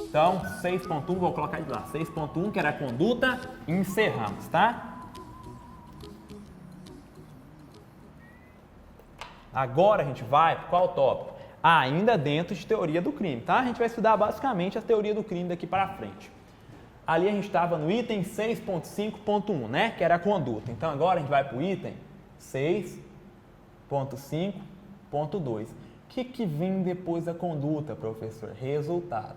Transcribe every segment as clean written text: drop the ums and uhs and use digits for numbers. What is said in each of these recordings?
Então, 6.1, vou colocar de lá. 6.1, que era a conduta, e encerramos, tá? Agora a gente vai para qual tópico? Ainda dentro de teoria do crime, tá? A gente vai estudar basicamente a teoria do crime daqui para frente. Ali a gente estava no item 6.5.1, né? Que era a conduta. Então agora a gente vai para o item 6.5.2. O que vem depois da conduta, professor? Resultado.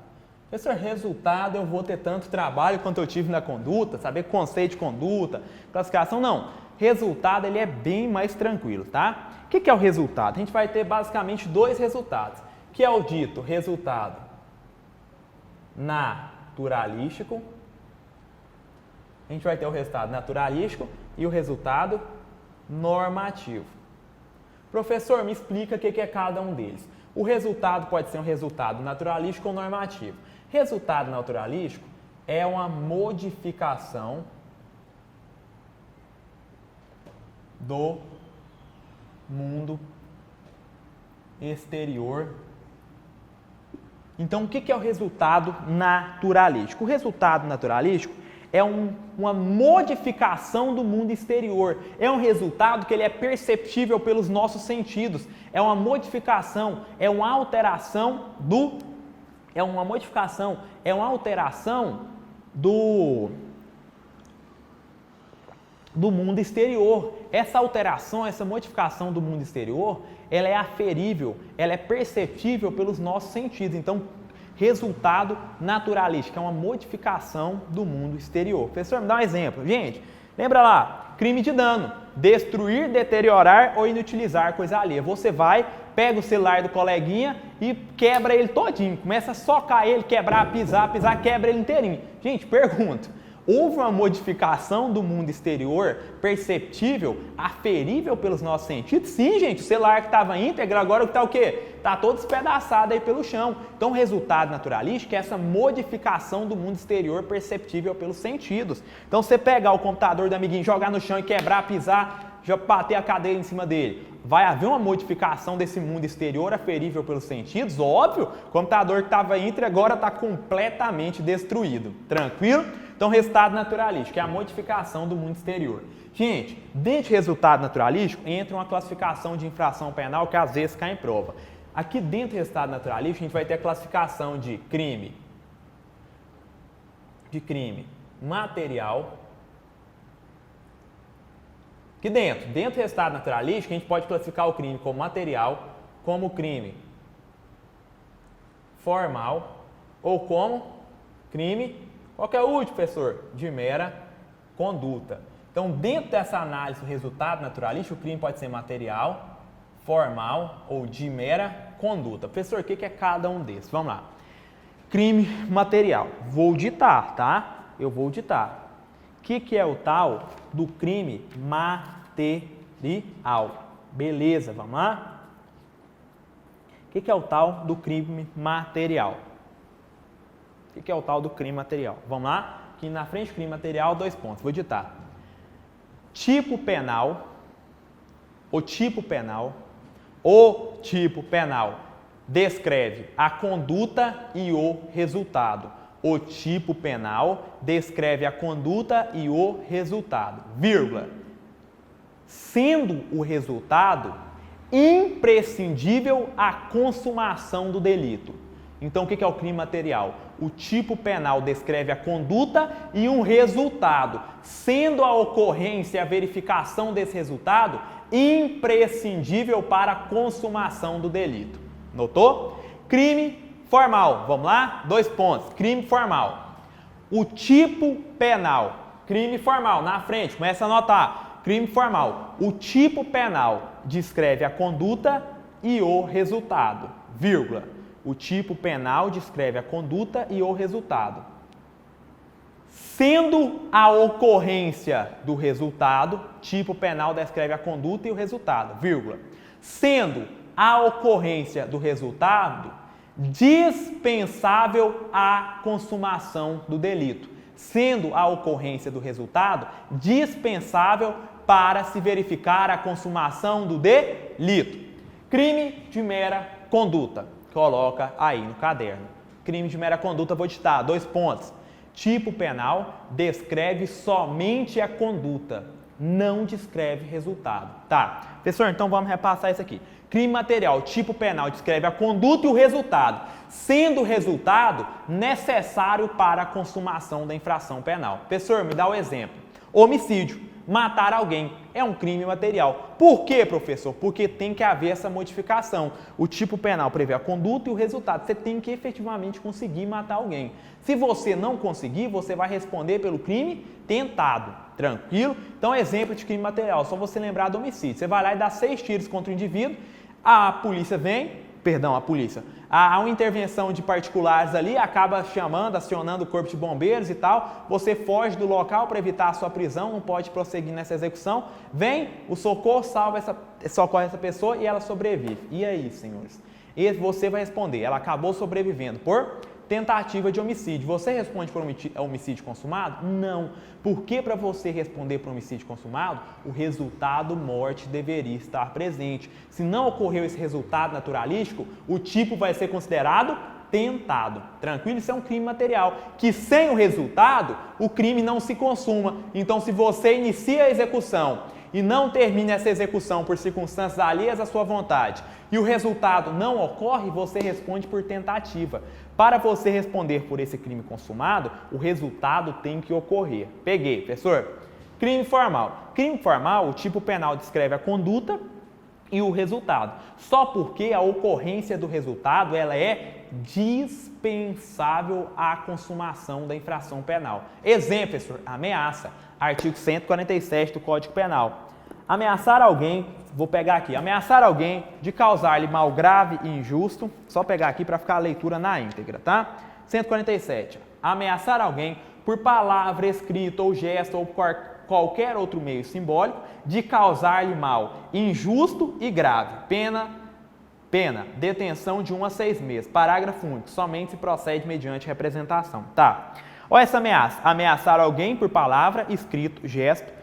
Professor, resultado eu vou ter tanto trabalho quanto eu tive na conduta, saber conceito de conduta, classificação, não. Resultado ele é bem mais tranquilo, tá? O que é o resultado? A gente vai ter basicamente dois resultados, que é o dito resultado naturalístico. A gente vai ter o resultado naturalístico e o resultado normativo. Professor, me explica o que é cada um deles. O resultado pode ser um resultado naturalístico ou normativo. Resultado naturalístico é uma modificação do mundo exterior. Então, o que é o resultado naturalístico? O resultado naturalístico é uma modificação do mundo exterior. É um resultado que ele é perceptível pelos nossos sentidos. É uma modificação, é uma alteração do mundo exterior. Essa alteração, essa modificação do mundo exterior, ela é aferível, ela é perceptível pelos nossos sentidos. Então, resultado naturalístico é uma modificação do mundo exterior. Professor, me dá um exemplo. Gente, lembra lá, crime de dano, destruir, deteriorar ou inutilizar coisa alheia. Você vai, pega o celular do coleguinha e quebra ele todinho, começa a socar ele, quebrar, pisar, quebra ele inteirinho. Gente, pergunto, houve uma modificação do mundo exterior perceptível, aferível pelos nossos sentidos? Sim, gente, o celular que estava íntegro, agora está o quê? Está todo despedaçado aí pelo chão. Então, o resultado naturalístico é essa modificação do mundo exterior perceptível pelos sentidos. Então, você pegar o computador do amiguinho, jogar no chão e quebrar, pisar, já bater a cadeira em cima dele, vai haver uma modificação desse mundo exterior aferível pelos sentidos? Óbvio, o computador que estava íntegro agora está completamente destruído. Tranquilo? Então, resultado naturalístico é a modificação do mundo exterior. Gente, dentro de resultado naturalístico entra uma classificação de infração penal que às vezes cai em prova. Aqui dentro do resultado naturalístico a gente vai ter a classificação de crime material. Aqui dentro do resultado naturalístico a gente pode classificar o crime como material, como crime formal ou como crime. Qual que é o último, professor? De mera conduta. Então, dentro dessa análise do resultado naturalístico, o crime pode ser material, formal ou de mera conduta. Professor, o que é cada um desses? Vamos lá. Crime material. Vou ditar, tá? Eu vou ditar. O que é o tal do crime material? Beleza, vamos lá? O que é o tal do crime material? O que é o tal do crime material? Vamos lá? Aqui na frente, crime material, 2 pontos. Vou ditar. Tipo penal, o tipo penal descreve a conduta e o resultado. O tipo penal descreve a conduta e o resultado, vírgula. Sendo o resultado imprescindível à consumação do delito. Então, o que é o crime material? O tipo penal descreve a conduta e um resultado, sendo a ocorrência e a verificação desse resultado imprescindível para a consumação do delito. Notou? Crime formal. Vamos lá? 2 pontos. Crime formal. O tipo penal. Crime formal. Na frente, começa a anotar. Crime formal. O tipo penal descreve a conduta e o resultado, vírgula. O tipo penal descreve a conduta e o resultado. Sendo a ocorrência do resultado, tipo penal descreve a conduta e o resultado, vírgula. Sendo a ocorrência do resultado dispensável à consumação do delito. Sendo a ocorrência do resultado dispensável para se verificar a consumação do delito. Crime de mera conduta. Coloca aí no caderno. Crime de mera conduta, vou ditar, 2 pontos. Tipo penal descreve somente a conduta, não descreve resultado. Tá, professor, então vamos repassar isso aqui. Crime material, tipo penal, descreve a conduta e o resultado, sendo o resultado necessário para a consumação da infração penal. Professor, me dá o exemplo. Homicídio. Matar alguém é um crime material. Por quê, professor? Porque tem que haver essa modificação. O tipo penal prevê a conduta e o resultado. Você tem que efetivamente conseguir matar alguém. Se você não conseguir, você vai responder pelo crime tentado. Tranquilo? Então, exemplo de crime material. Só você lembrar do homicídio. Você vai lá e dá 6 tiros contra o indivíduo. A polícia vem... Há uma intervenção de particulares ali, acaba acionando o corpo de bombeiros e tal, você foge do local para evitar a sua prisão, não pode prosseguir nessa execução, vem o socorro, socorre essa pessoa e ela sobrevive. E aí, senhores? E você vai responder, ela acabou sobrevivendo por tentativa de homicídio. Você responde por homicídio consumado? Não. Porque para você responder por homicídio consumado, o resultado morte deveria estar presente. Se não ocorreu esse resultado naturalístico, o tipo vai ser considerado tentado. Tranquilo? Isso é um crime material, que sem o resultado, o crime não se consuma. Então, se você inicia a execução e não termina essa execução por circunstâncias alheias à sua vontade e o resultado não ocorre, você responde por tentativa. Para você responder por esse crime consumado, o resultado tem que ocorrer. Peguei, professor. Crime formal. Crime formal, o tipo penal descreve a conduta e o resultado. Só porque a ocorrência do resultado ela é dispensável à consumação da infração penal. Exemplo, professor, ameaça. Artigo 147 do Código Penal. Ameaçar alguém, vou pegar aqui, ameaçar alguém de causar-lhe mal grave e injusto, só pegar aqui para ficar a leitura na íntegra, tá? 147. Ameaçar alguém por palavra, escrita ou gesto ou qualquer outro meio simbólico de causar-lhe mal injusto e grave. Pena, detenção de 1 a 6 meses. Parágrafo único, somente se procede mediante representação. Tá. Olha essa ameaça. Ameaçar alguém por palavra, escrito, gesto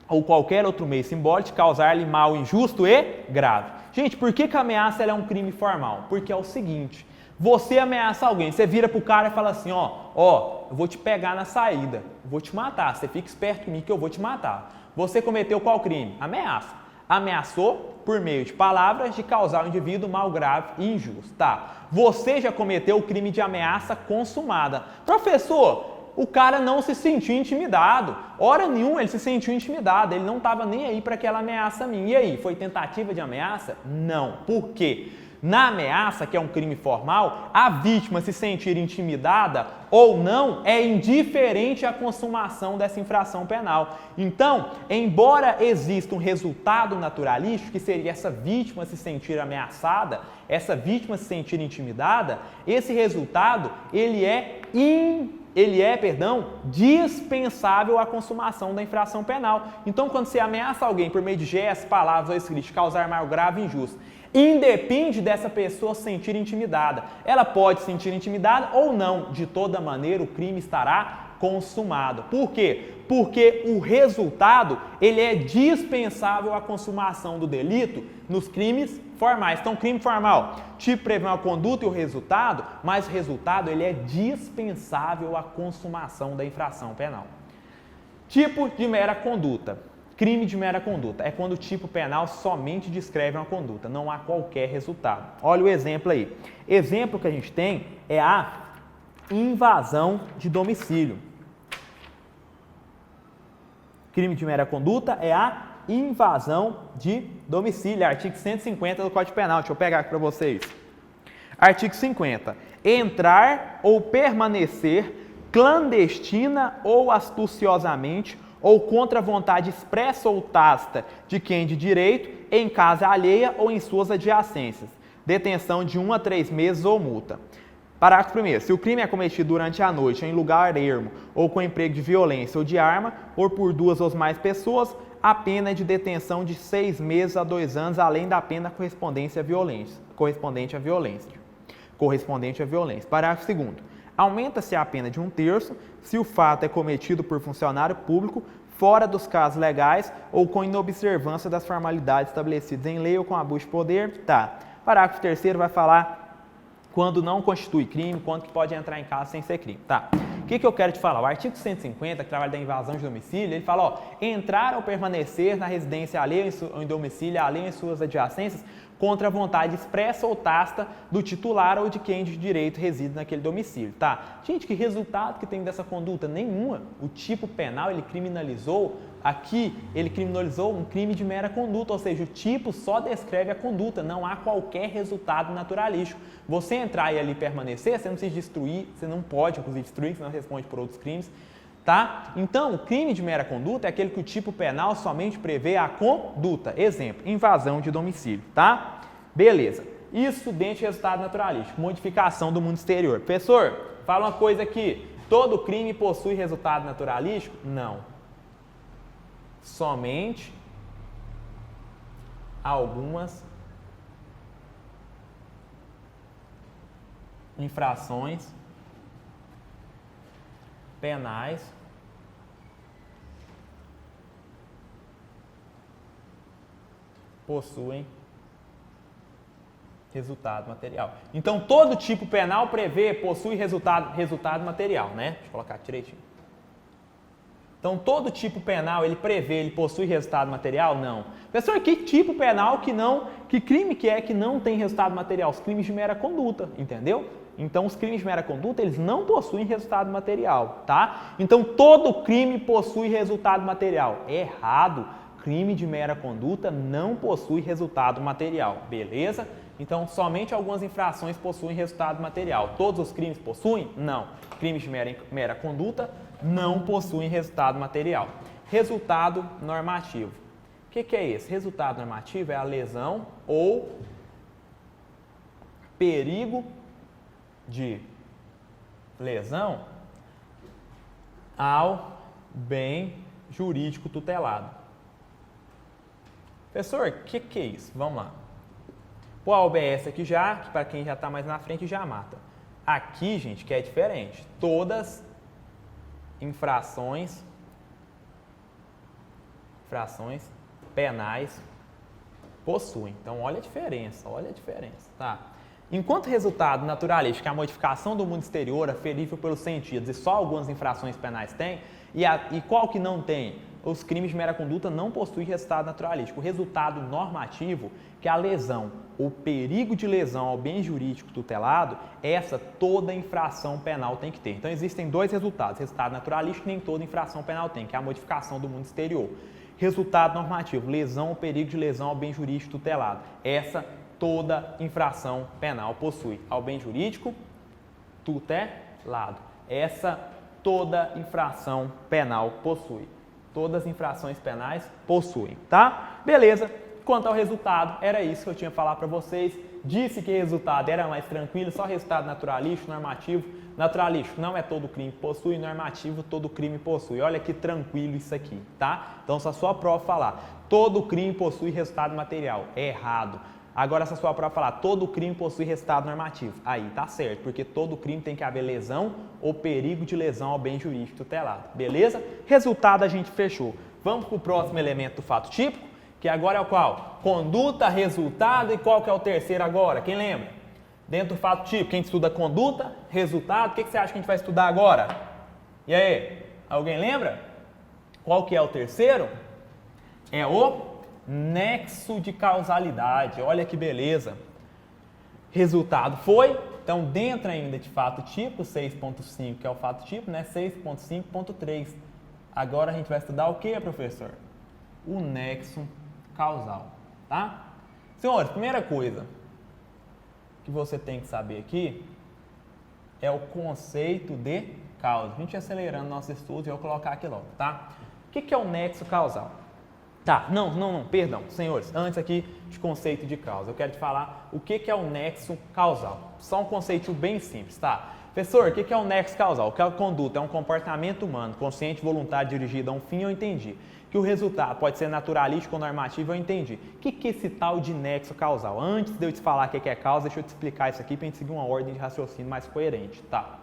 ou qualquer outro meio simbólico de causar-lhe mal injusto e grave. Gente, por que a ameaça ela é um crime formal? Porque é o seguinte, você ameaça alguém, você vira pro cara e fala assim, eu vou te pegar na saída, vou te matar, você fica esperto comigo que eu vou te matar. Você cometeu qual crime? Ameaça. Ameaçou por meio de palavras de causar ao indivíduo mal grave e injusto. Tá. Você já cometeu o crime de ameaça consumada. Professor, o cara não se sentiu intimidado. Hora nenhuma ele se sentiu intimidado. Ele não estava nem aí para aquela ameaça minha. E aí, foi tentativa de ameaça? Não. Por quê? Na ameaça, que é um crime formal, a vítima se sentir intimidada ou não é indiferente à consumação dessa infração penal. Então, embora exista um resultado naturalístico, que seria essa vítima se sentir ameaçada, essa vítima se sentir intimidada, esse resultado ele é dispensável à consumação da infração penal. Então, quando você ameaça alguém por meio de gestos, palavras ou escritos, causar mal grave e injusto, independe dessa pessoa se sentir intimidada. Ela pode se sentir intimidada ou não. De toda maneira, o crime estará consumado. Por quê? Porque o resultado ele é dispensável à consumação do delito nos crimes formais. Então, crime formal, tipo prevê uma conduta e o resultado, mas o resultado ele é dispensável à consumação da infração penal. Tipo de mera conduta. Crime de mera conduta é quando o tipo penal somente descreve uma conduta, não há qualquer resultado. Olha o exemplo aí. Exemplo que a gente tem é a invasão de domicílio. Crime de mera conduta é a invasão de domicílio, artigo 150 do Código Penal. Deixa eu pegar aqui para vocês. Artigo 50. Entrar ou permanecer clandestina ou astuciosamente ou contra a vontade expressa ou tácita de quem de direito em casa alheia ou em suas adjacências. Detenção de 1 a 3 meses ou multa. Parágrafo 1º. Se o crime é cometido durante a noite em lugar ermo ou com emprego de violência ou de arma ou por 2 ou mais pessoas, a pena é de detenção de 6 meses a 2 anos, além da pena correspondente à violência. Parágrafo 2º. Aumenta-se a pena de 1/3 se o fato é cometido por funcionário público fora dos casos legais ou com inobservância das formalidades estabelecidas em lei ou com abuso de poder. Tá. Parágrafo 3º vai falar quando não constitui crime, quando que pode entrar em casa sem ser crime. Tá. O que eu quero te falar? O artigo 150, que trabalha da invasão de domicílio, ele fala, ó, entrar ou permanecer na residência alheia ou em domicílio alheio em suas adjacências contra a vontade expressa ou tácita do titular ou de quem de direito reside naquele domicílio, tá? Gente, que resultado que tem dessa conduta? Nenhuma. O tipo penal, ele criminalizou um crime de mera conduta, ou seja, o tipo só descreve a conduta, não há qualquer resultado naturalístico. Você entrar e ali permanecer, você não precisa destruir, você não pode, inclusive, destruir, senão responde por outros crimes, tá? Então, o crime de mera conduta é aquele que o tipo penal somente prevê a conduta. Exemplo, invasão de domicílio, tá? Beleza. Isso dentro de resultado naturalístico, modificação do mundo exterior. Professor, fala uma coisa aqui, todo crime possui resultado naturalístico? Não. Somente algumas infrações penais possuem resultado material. Então, todo tipo penal possui resultado material, né? Deixa eu colocar aqui direitinho. Então, todo tipo penal, ele possui resultado material? Não. Professor, que tipo penal que crime que é que não tem resultado material? Os crimes de mera conduta, entendeu? Então, os crimes de mera conduta, eles não possuem resultado material, tá? Então, todo crime possui resultado material. Errado. Crime de mera conduta não possui resultado material, beleza? Então, somente algumas infrações possuem resultado material. Todos os crimes possuem? Não. Crimes de mera conduta não possuem resultado material. Resultado normativo. O que é esse? Resultado normativo é a lesão ou perigo de lesão ao bem jurídico tutelado. Professor, o que é isso? Vamos lá. O AOBS aqui já, que para quem já está mais na frente, já mata. Aqui, gente, que é diferente. Todas infrações penais possuem. Então, olha a diferença, tá? Enquanto resultado naturalístico, que é a modificação do mundo exterior aferível pelos sentidos e só algumas infrações penais têm, e qual que não tem? Os crimes de mera conduta não possuem resultado naturalístico. O resultado normativo, que é a lesão ou perigo de lesão ao bem jurídico tutelado, essa toda infração penal tem que ter. Então, existem dois resultados. Resultado naturalístico, nem toda infração penal tem, que é a modificação do mundo exterior. Resultado normativo, lesão ou perigo de lesão ao bem jurídico tutelado. Essa toda infração penal possui. Ao bem jurídico tutelado. Essa toda infração penal possui. Todas as infrações penais possuem, tá? Beleza. Quanto ao resultado, era isso que eu tinha que falar para vocês. Disse que resultado era mais tranquilo, só resultado naturalístico, normativo. Naturalístico não é todo crime que possui, normativo todo crime possui. Olha que tranquilo isso aqui, tá? Então, se a sua prova falar, todo crime possui resultado material, é errado. Agora, se a sua prova falar, todo crime possui resultado normativo, aí tá certo, porque todo crime tem que haver lesão ou perigo de lesão ao bem jurídico tutelado, beleza? Resultado a gente fechou. Vamos para o próximo elemento do fato típico, que agora é o qual? Conduta, resultado, e qual que é o terceiro agora? Quem lembra? Dentro do fato típico, quem estuda conduta, resultado, o que você acha que a gente vai estudar agora? E aí, alguém lembra? Qual que é o terceiro? É o nexo de causalidade. Olha que beleza. Resultado foi, então dentro ainda de fato típico, 6.5 que é o fato típico, né? 6.5.3. Agora a gente vai estudar o que, professor? O nexo causal, tá? Senhores, primeira coisa que você tem que saber aqui é o conceito de causa. A gente acelerando nosso estudo e eu vou colocar aqui logo, tá? O que é o nexo causal? Tá, perdão, senhores, antes aqui de conceito de causa, eu quero te falar o que é o nexo causal. Só um conceito bem simples, tá? Professor, o que é o nexo causal? O que é a conduta? É um comportamento humano, consciente e voluntário dirigido a um fim, eu entendi. Que o resultado pode ser naturalístico ou normativo, eu entendi. O que é esse tal de nexo causal? Antes de eu te falar o que é causa, deixa eu te explicar isso aqui para a gente seguir uma ordem de raciocínio mais coerente, tá?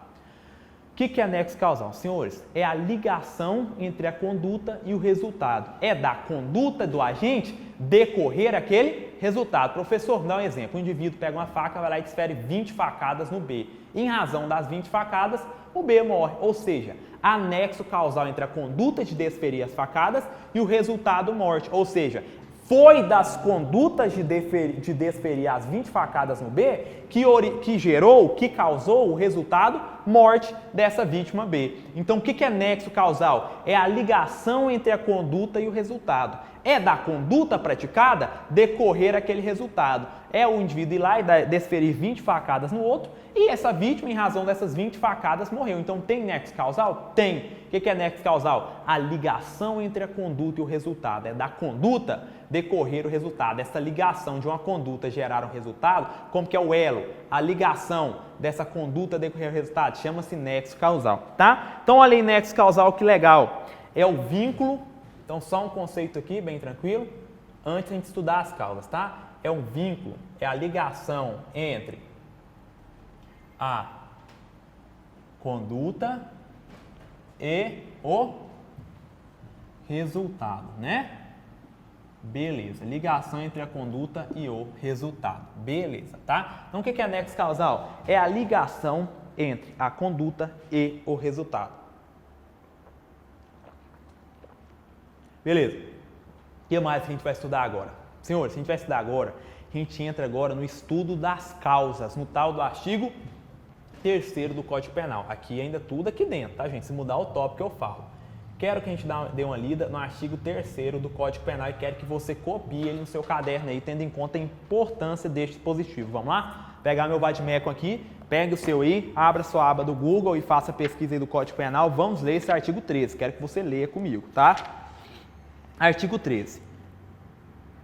O que é nexo causal? Senhores, é a ligação entre a conduta e o resultado. É da conduta do agente decorrer aquele resultado. Professor, dá um exemplo. Um indivíduo pega uma faca, vai lá e desfere 20 facadas no B. Em razão das 20 facadas, o B morre. Ou seja, há nexo causal entre a conduta de desferir as facadas e o resultado morte. Ou seja, foi das condutas de desferir as 20 facadas no B que causou o resultado morte dessa vítima B. Então, o que é nexo causal? É a ligação entre a conduta e o resultado. É da conduta praticada decorrer aquele resultado. É o indivíduo ir lá e desferir 20 facadas no outro e essa vítima, em razão dessas 20 facadas, morreu. Então, tem nexo causal? Tem. O que é nexo causal? A ligação entre a conduta e o resultado. É da conduta decorrer o resultado. Essa ligação de uma conduta gerar um resultado, como que é o elo? A ligação dessa conduta decorrer o resultado chama-se nexo causal, tá? Então, olha aí, nexo causal, que legal. É o vínculo. Então, só um conceito aqui, bem tranquilo, antes de a gente estudar as causas, tá? É um vínculo, é a ligação entre a conduta e o resultado, né? Beleza, ligação entre a conduta e o resultado, beleza, tá? Então, o que é nexo causal? É a ligação entre a conduta e o resultado. Beleza, o que mais que a gente vai estudar agora? Senhores, se a gente vai estudar agora, a gente entra agora no estudo das causas, no tal do artigo 3º do Código Penal. Aqui ainda tudo aqui dentro, tá, gente? Se mudar o tópico eu falo. Quero que a gente dê uma lida no artigo 3º do Código Penal e quero que você copie ele no seu caderno aí, tendo em conta a importância deste dispositivo. Vamos lá? Pegar meu vade-mecum aqui, pegue o seu aí, abra sua aba do Google e faça a pesquisa aí do Código Penal. Vamos ler esse artigo 13. Quero que você leia comigo, tá? Artigo 13.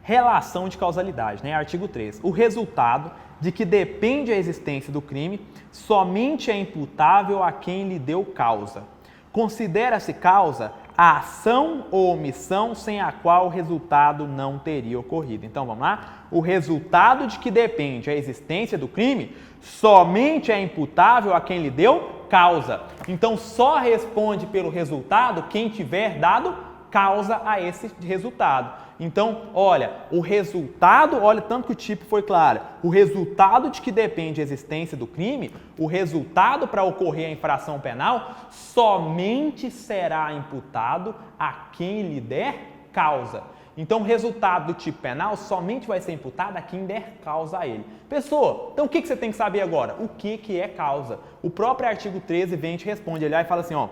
Relação de causalidade, né? Artigo 13. O resultado de que depende a existência do crime somente é imputável a quem lhe deu causa. Considera-se causa a ação ou omissão sem a qual o resultado não teria ocorrido. Então, vamos lá? O resultado de que depende a existência do crime somente é imputável a quem lhe deu causa. Então, só responde pelo resultado quem tiver dado causa a esse resultado. Então, olha, o resultado, olha tanto que o tipo foi claro, o resultado de que depende a existência do crime, o resultado para ocorrer a infração penal, somente será imputado a quem lhe der causa. Então, o resultado do tipo penal somente vai ser imputado a quem der causa a ele. Pessoa, então o que você tem que saber agora? O que é causa? O próprio artigo 13 vem e te responde, aliás, e fala assim, ó,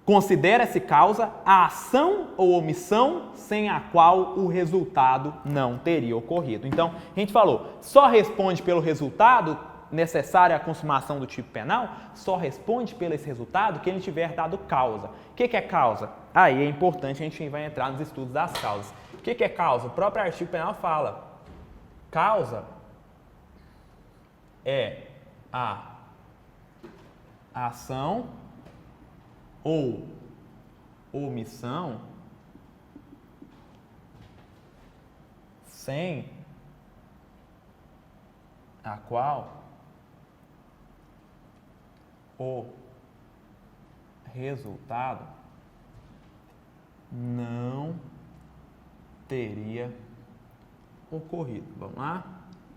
considera-se causa a ação ou omissão sem a qual o resultado não teria ocorrido. Então, a gente falou, só responde pelo resultado necessário à consumação do tipo penal, só responde pelo esse resultado quem tiver dado causa. O que é causa? Aí é importante, a gente vai entrar nos estudos das causas. O que é causa? O próprio artigo penal fala, causa é a ação ou omissão sem a qual o resultado não teria ocorrido. Vamos lá?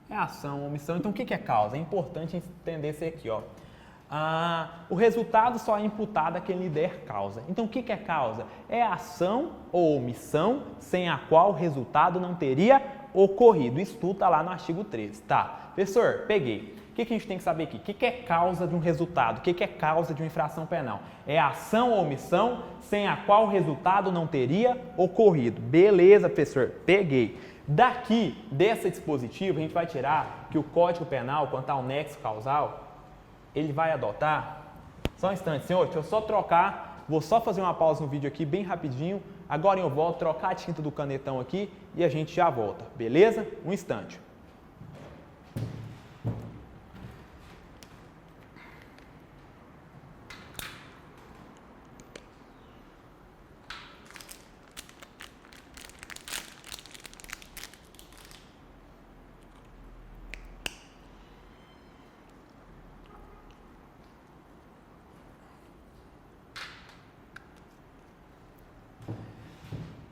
É ação ou omissão. Então, o que é causa? É importante entender isso aqui, ó. O resultado só é imputado a quem lhe der causa. Então, o que é causa? É ação ou omissão sem a qual o resultado não teria ocorrido. Isso tudo está lá no artigo 13. Tá, professor, peguei. O que a gente tem que saber aqui? O que é causa de um resultado? O que é causa de uma infração penal? É ação ou omissão sem a qual o resultado não teria ocorrido. Beleza, professor, peguei. Daqui, desse dispositivo, a gente vai tirar que o Código Penal, quanto ao nexo causal, ele vai adotar, só um instante, senhor, deixa eu só trocar, vou só fazer uma pausa no vídeo aqui bem rapidinho, agora eu volto, trocar a tinta do canetão aqui e a gente já volta, beleza? Um instante.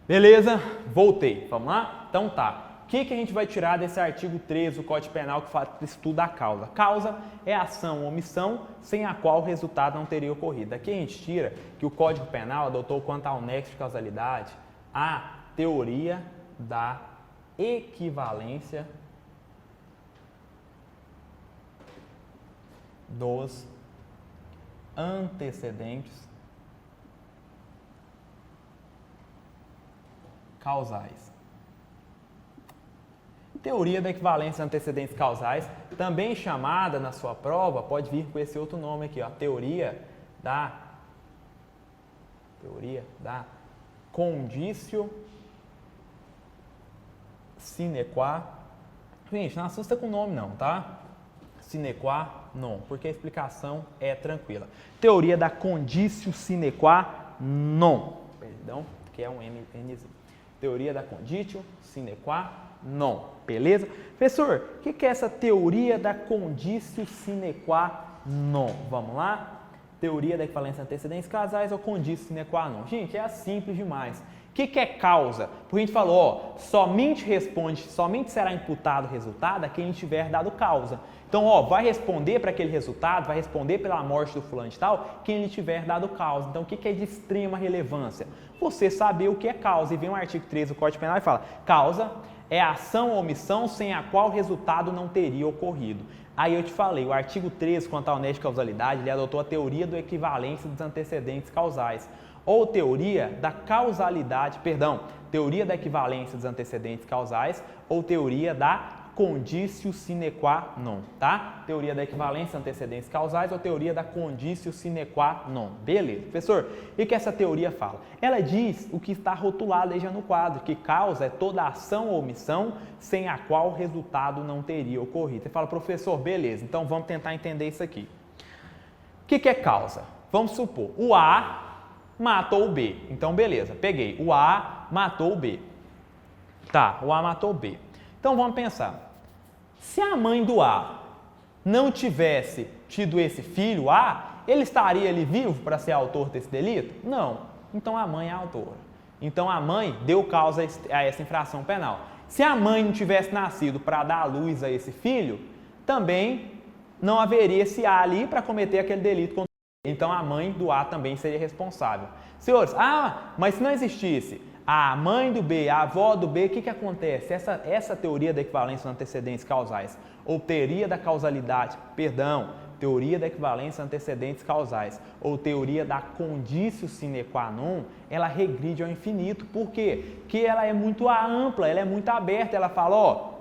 Beleza? Voltei. Vamos lá? Então tá. O que a gente vai tirar desse artigo 13 do Código Penal que fala que estuda a causa? Causa é ação ou omissão sem a qual o resultado não teria ocorrido. Aqui a gente tira que o Código Penal adotou quanto ao nexo de causalidade a teoria da equivalência dos antecedentes causais. Teoria da equivalência dos antecedentes causais, também chamada na sua prova, pode vir com esse outro nome aqui, ó, teoria da conditio sine qua. Gente, não assusta com o nome não, tá? Sine qua non, porque a explicação é tranquila. Teoria da conditio sine qua non. Perdão, que é um Nzinho. Teoria da conditio sine qua non. Beleza? Professor, o que é essa teoria da conditio sine qua non? Vamos lá? Teoria da equivalência de antecedentes causais ou conditio sine qua non? Gente, é simples demais. O que é causa? Porque a gente falou, ó, somente será imputado o resultado a quem tiver dado causa. Então, ó, vai responder para aquele resultado, vai responder pela morte do fulano de tal, quem lhe tiver dado causa. Então, o que é de extrema relevância? Você saber o que é causa. E vem o artigo 13 do Código Penal e fala, causa é a ação ou omissão sem a qual o resultado não teria ocorrido. Aí eu te falei, o artigo 13, quanto ao nexo de causalidade, ele adotou a teoria do equivalência dos antecedentes causais, ou teoria da causalidade, teoria da equivalência dos antecedentes causais, ou teoria da conditio sine qua non, tá? Teoria da equivalência dos antecedentes causais ou teoria da conditio sine qua non. Beleza. Professor, o que essa teoria fala? Ela diz o que está rotulado aí já no quadro, que causa é toda ação ou omissão sem a qual o resultado não teria ocorrido. Você fala, professor, beleza, então vamos tentar entender isso aqui. O que é causa? Vamos supor, o A matou o B. Então, beleza, peguei. O A matou o B. Tá, o A matou o B. Então, vamos pensar. Se a mãe do A não tivesse tido esse filho A, ele estaria ali vivo para ser autor desse delito? Não. Então, a mãe é a autora. Então, a mãe deu causa a essa infração penal. Se a mãe não tivesse nascido para dar luz a esse filho, também não haveria esse A ali para cometer aquele delito contra ele. Então, a mãe do A também seria responsável. Senhores, mas se não existisse a mãe do B, a avó do B, o que acontece? Essa teoria da equivalência dos antecedentes causais, ou teoria da causalidade, teoria da equivalência dos antecedentes causais, ou teoria da conditio sine qua non, ela regride ao infinito. Por quê? Porque ela é muito ampla, ela é muito aberta, ela fala, ó,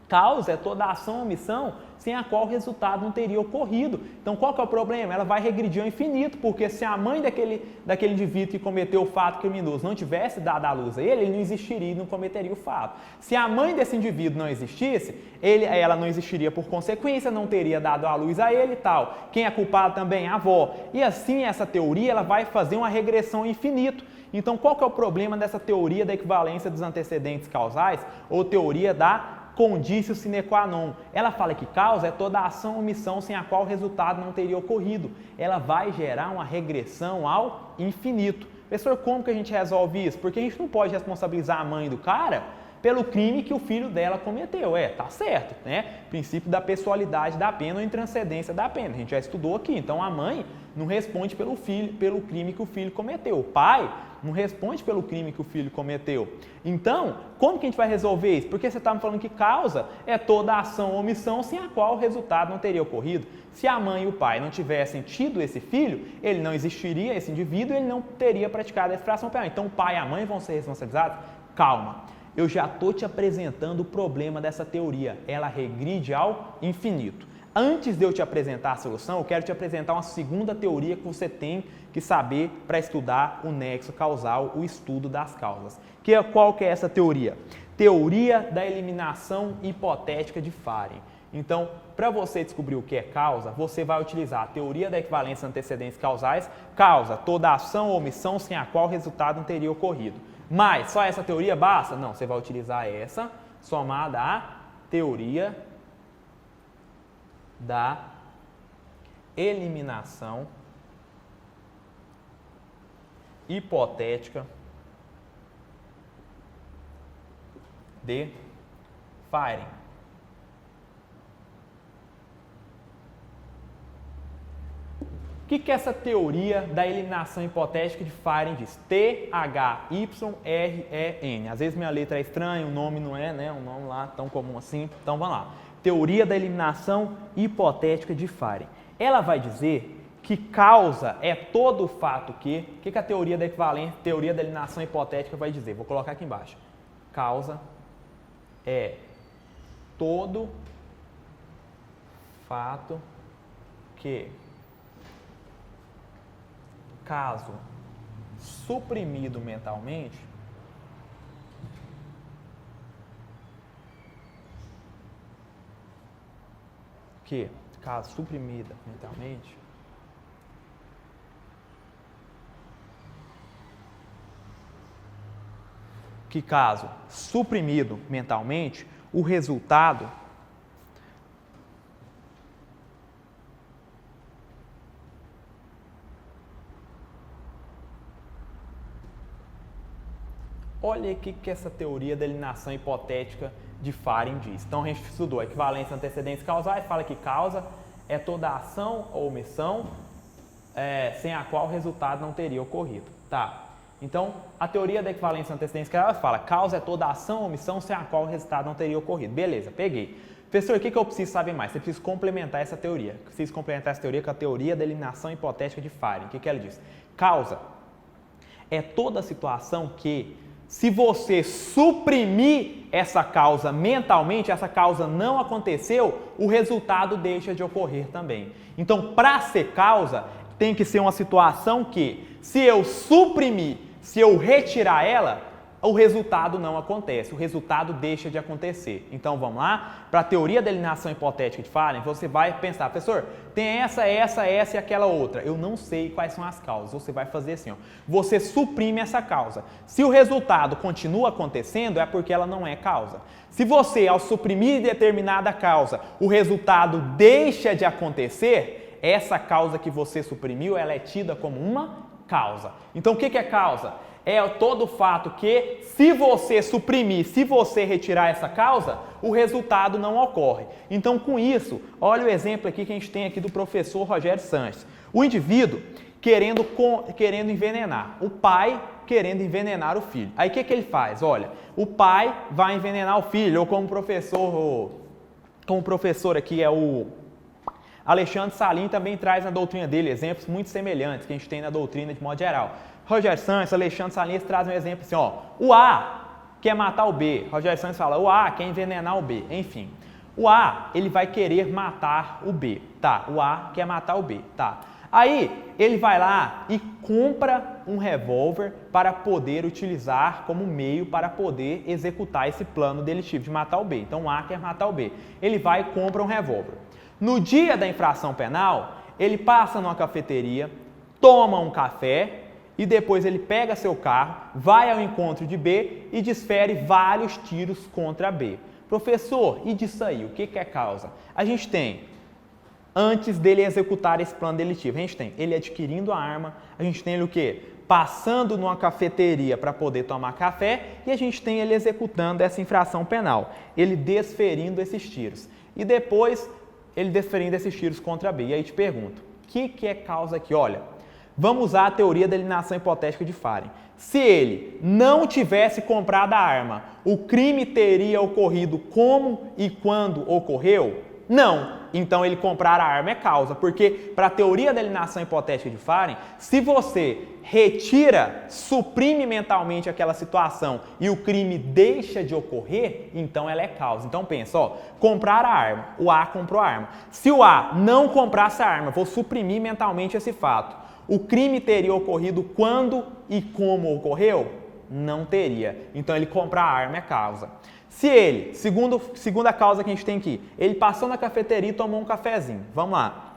causa é toda ação ou omissão sem a qual o resultado não teria ocorrido. Então, qual que é o problema? Ela vai regredir ao infinito, porque se a mãe daquele indivíduo que cometeu o fato criminoso não tivesse dado a luz a ele não existiria e não cometeria o fato. Se a mãe desse indivíduo não existisse, ela não existiria por consequência, não teria dado a luz a ele e tal. Quem é culpado também? A avó. E assim, essa teoria ela vai fazer uma regressão ao infinito. Então, qual que é o problema dessa teoria da equivalência dos antecedentes causais ou teoria da conditio sine qua non? Ela fala que causa é toda ação ou omissão sem a qual o resultado não teria ocorrido. Ela vai gerar uma regressão ao infinito. Professor, como que a gente resolve isso? Porque a gente não pode responsabilizar a mãe do cara pelo crime que o filho dela cometeu. Tá certo, né? Princípio da pessoalidade da pena ou intranscendência da pena. A gente já estudou aqui. Então, a mãe não responde pelo crime que o filho cometeu. O pai não responde pelo crime que o filho cometeu. Então, como que a gente vai resolver isso? Porque você está me falando que causa é toda ação ou omissão sem a qual o resultado não teria ocorrido. Se a mãe e o pai não tivessem tido esse filho, ele não existiria, esse indivíduo, ele não teria praticado a infração penal. Então, o pai e a mãe vão ser responsabilizados? Calma. Eu já estou te apresentando o problema dessa teoria. Ela regride ao infinito. Antes de eu te apresentar a solução, eu quero te apresentar uma segunda teoria que você tem que saber para estudar o nexo causal, o estudo das causas. Qual que é essa teoria? Teoria da eliminação hipotética de Farey. Então, para você descobrir o que é causa, você vai utilizar a teoria da equivalência antecedentes causais. Causa, toda ação ou omissão sem a qual o resultado não teria ocorrido. Mas só essa teoria basta? Não, você vai utilizar essa somada à teoria da eliminação hipotética de firing. O que é essa teoria da eliminação hipotética de firing diz? T-H-Y-R-E-N. Às vezes minha letra é estranha, o nome não é, né? Um nome lá tão comum assim. Então vamos lá. Teoria da eliminação hipotética de firing. Ela vai dizer que causa é todo o fato que... O que a teoria da equivalência, teoria da eliminação hipotética vai dizer? Vou colocar aqui embaixo. Causa é todo fato que, caso suprimido mentalmente, caso suprimido mentalmente, o resultado olha aqui que essa teoria da eliminação hipotética de firing diz. Então a gente estudou equivalência, antecedentes causais, fala que causa é toda ação ou omissão sem a qual o resultado não teria ocorrido. Tá. Então, a teoria da equivalência antecedentes causais fala causa é toda ação ou omissão sem a qual o resultado não teria ocorrido. Beleza, peguei. Professor, o que eu preciso saber mais? Você precisa complementar essa teoria. Eu preciso complementar essa teoria com a teoria da eliminação hipotética de firing. O que ela diz? Causa é toda situação que, se você suprimir essa causa mentalmente, essa causa não aconteceu, o resultado deixa de ocorrer também. Então, para ser causa, tem que ser uma situação que, se eu suprimir, se eu retirar ela, o resultado não acontece, o resultado deixa de acontecer. Então, vamos lá? Para a teoria da eliminação hipotética de firing, você vai pensar, professor, tem essa e aquela outra. Eu não sei quais são as causas. Você vai fazer assim, ó. Você suprime essa causa. Se o resultado continua acontecendo, é porque ela não é causa. Se você, ao suprimir determinada causa, o resultado deixa de acontecer, essa causa que você suprimiu, ela é tida como uma causa. Então, o que é causa? É todo o fato que, se você suprimir, se você retirar essa causa, o resultado não ocorre. Então, com isso, olha o exemplo aqui que a gente tem aqui do professor Rogério Sanches. O indivíduo querendo envenenar, o pai querendo envenenar o filho. Aí, o que ele faz? Olha, o pai vai envenenar o filho, ou como o professor aqui é o Alexandre Salim também traz na doutrina dele exemplos muito semelhantes que a gente tem na doutrina de modo geral. Rogério Sanches, Alexandre Salim trazem um exemplo assim, ó, o A quer matar o B, Rogério Sanches fala, o A quer envenenar o B, enfim. O A, ele vai querer matar o B, tá, o A quer matar o B, tá. Aí, ele vai lá e compra um revólver para poder utilizar como meio para poder executar esse plano delitivo de matar o B. Então, o A quer matar o B. Ele vai e compra um revólver. No dia da infração penal, ele passa numa cafeteria, toma um café e depois ele pega seu carro, vai ao encontro de B e desfere vários tiros contra B. Professor, e disso aí, o que é causa? A gente tem, antes dele executar esse plano delitivo, a gente tem ele adquirindo a arma, a gente tem ele o quê? Passando numa cafeteria para poder tomar café e a gente tem ele executando essa infração penal, ele desferindo esses tiros. E depois ele desferindo esses tiros contra B. E aí te pergunto, o que é causa aqui? Olha, vamos usar a teoria da eliminação hipotética de firing. Se ele não tivesse comprado a arma, o crime teria ocorrido como e quando ocorreu? Não. Então ele comprar a arma é causa, porque para a teoria da eliminação hipotética de firing, se você retira, suprime mentalmente aquela situação e o crime deixa de ocorrer, então ela é causa. Então pensa, ó, comprar a arma, o A comprou a arma. Se o A não comprasse a arma, vou suprimir mentalmente esse fato. O crime teria ocorrido quando e como ocorreu? Não teria. Então ele comprar a arma é causa. Se ele, segunda causa que a gente tem aqui, ele passou na cafeteria e tomou um cafezinho. Vamos lá.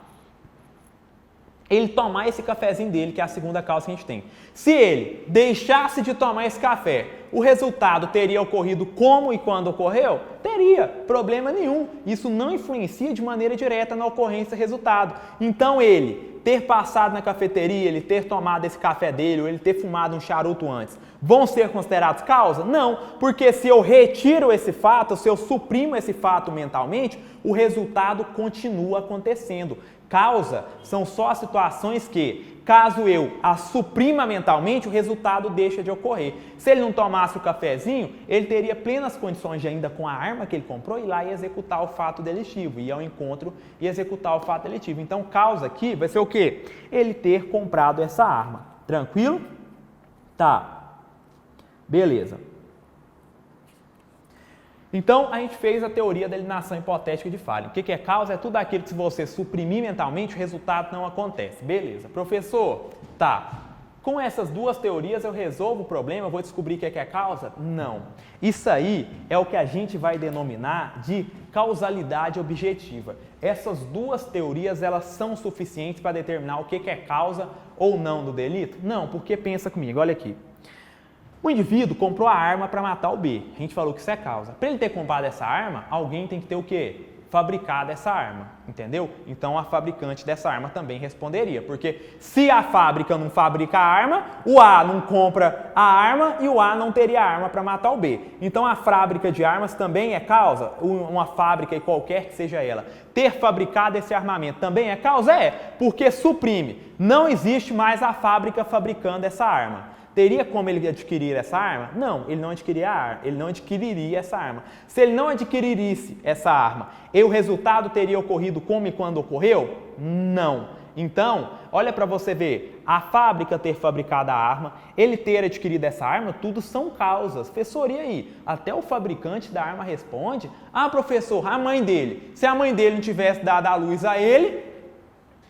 Ele tomar esse cafezinho dele, que é a segunda causa que a gente tem. Se ele deixasse de tomar esse café, o resultado teria ocorrido como e quando ocorreu? Teria, problema nenhum. Isso não influencia de maneira direta na ocorrência resultado. Então ele ter passado na cafeteria, ele ter tomado esse café dele, ou ele ter fumado um charuto antes, vão ser considerados causa? Não, porque se eu retiro esse fato, se eu suprimo esse fato mentalmente, o resultado continua acontecendo. Causa são só as situações que, caso eu a suprima mentalmente, o resultado deixa de ocorrer. Se ele não tomasse o cafezinho, ele teria plenas condições de, ainda com a arma que ele comprou, ir lá e executar o fato delitivo, ir ao encontro e executar o fato delitivo. Então, causa aqui vai ser o quê? Ele ter comprado essa arma. Tranquilo? Tá. Beleza. Então, a gente fez a teoria da eliminação hipotética de falha. O que é causa? É tudo aquilo que, se você suprimir mentalmente, o resultado não acontece. Beleza. Professor, tá. Com essas duas teorias eu resolvo o problema, eu vou descobrir o que é causa? Não. Isso aí é o que a gente vai denominar de causalidade objetiva. Essas duas teorias, elas são suficientes para determinar o que é causa ou não do delito? Não, porque pensa comigo, olha aqui. O indivíduo comprou a arma para matar o B. A gente falou que isso é causa. Para ele ter comprado essa arma, alguém tem que ter o quê? Fabricado essa arma, entendeu? Então a fabricante dessa arma também responderia, porque se a fábrica não fabrica a arma, o A não compra a arma e o A não teria arma para matar o B. Então a fábrica de armas também é causa, uma fábrica e qualquer que seja ela, ter fabricado esse armamento também é causa? É, porque suprime. Não existe mais a fábrica fabricando essa arma. Teria como ele adquirir essa arma? Não, ele não adquiriria essa arma. Se ele não adquirisse essa arma, e o resultado teria ocorrido como e quando ocorreu? Não. Então, olha para você ver, a fábrica ter fabricado a arma, ele ter adquirido essa arma, tudo são causas. Professor, e aí? Até o fabricante da arma responde: ah, professor, a mãe dele. Se a mãe dele não tivesse dado a luz a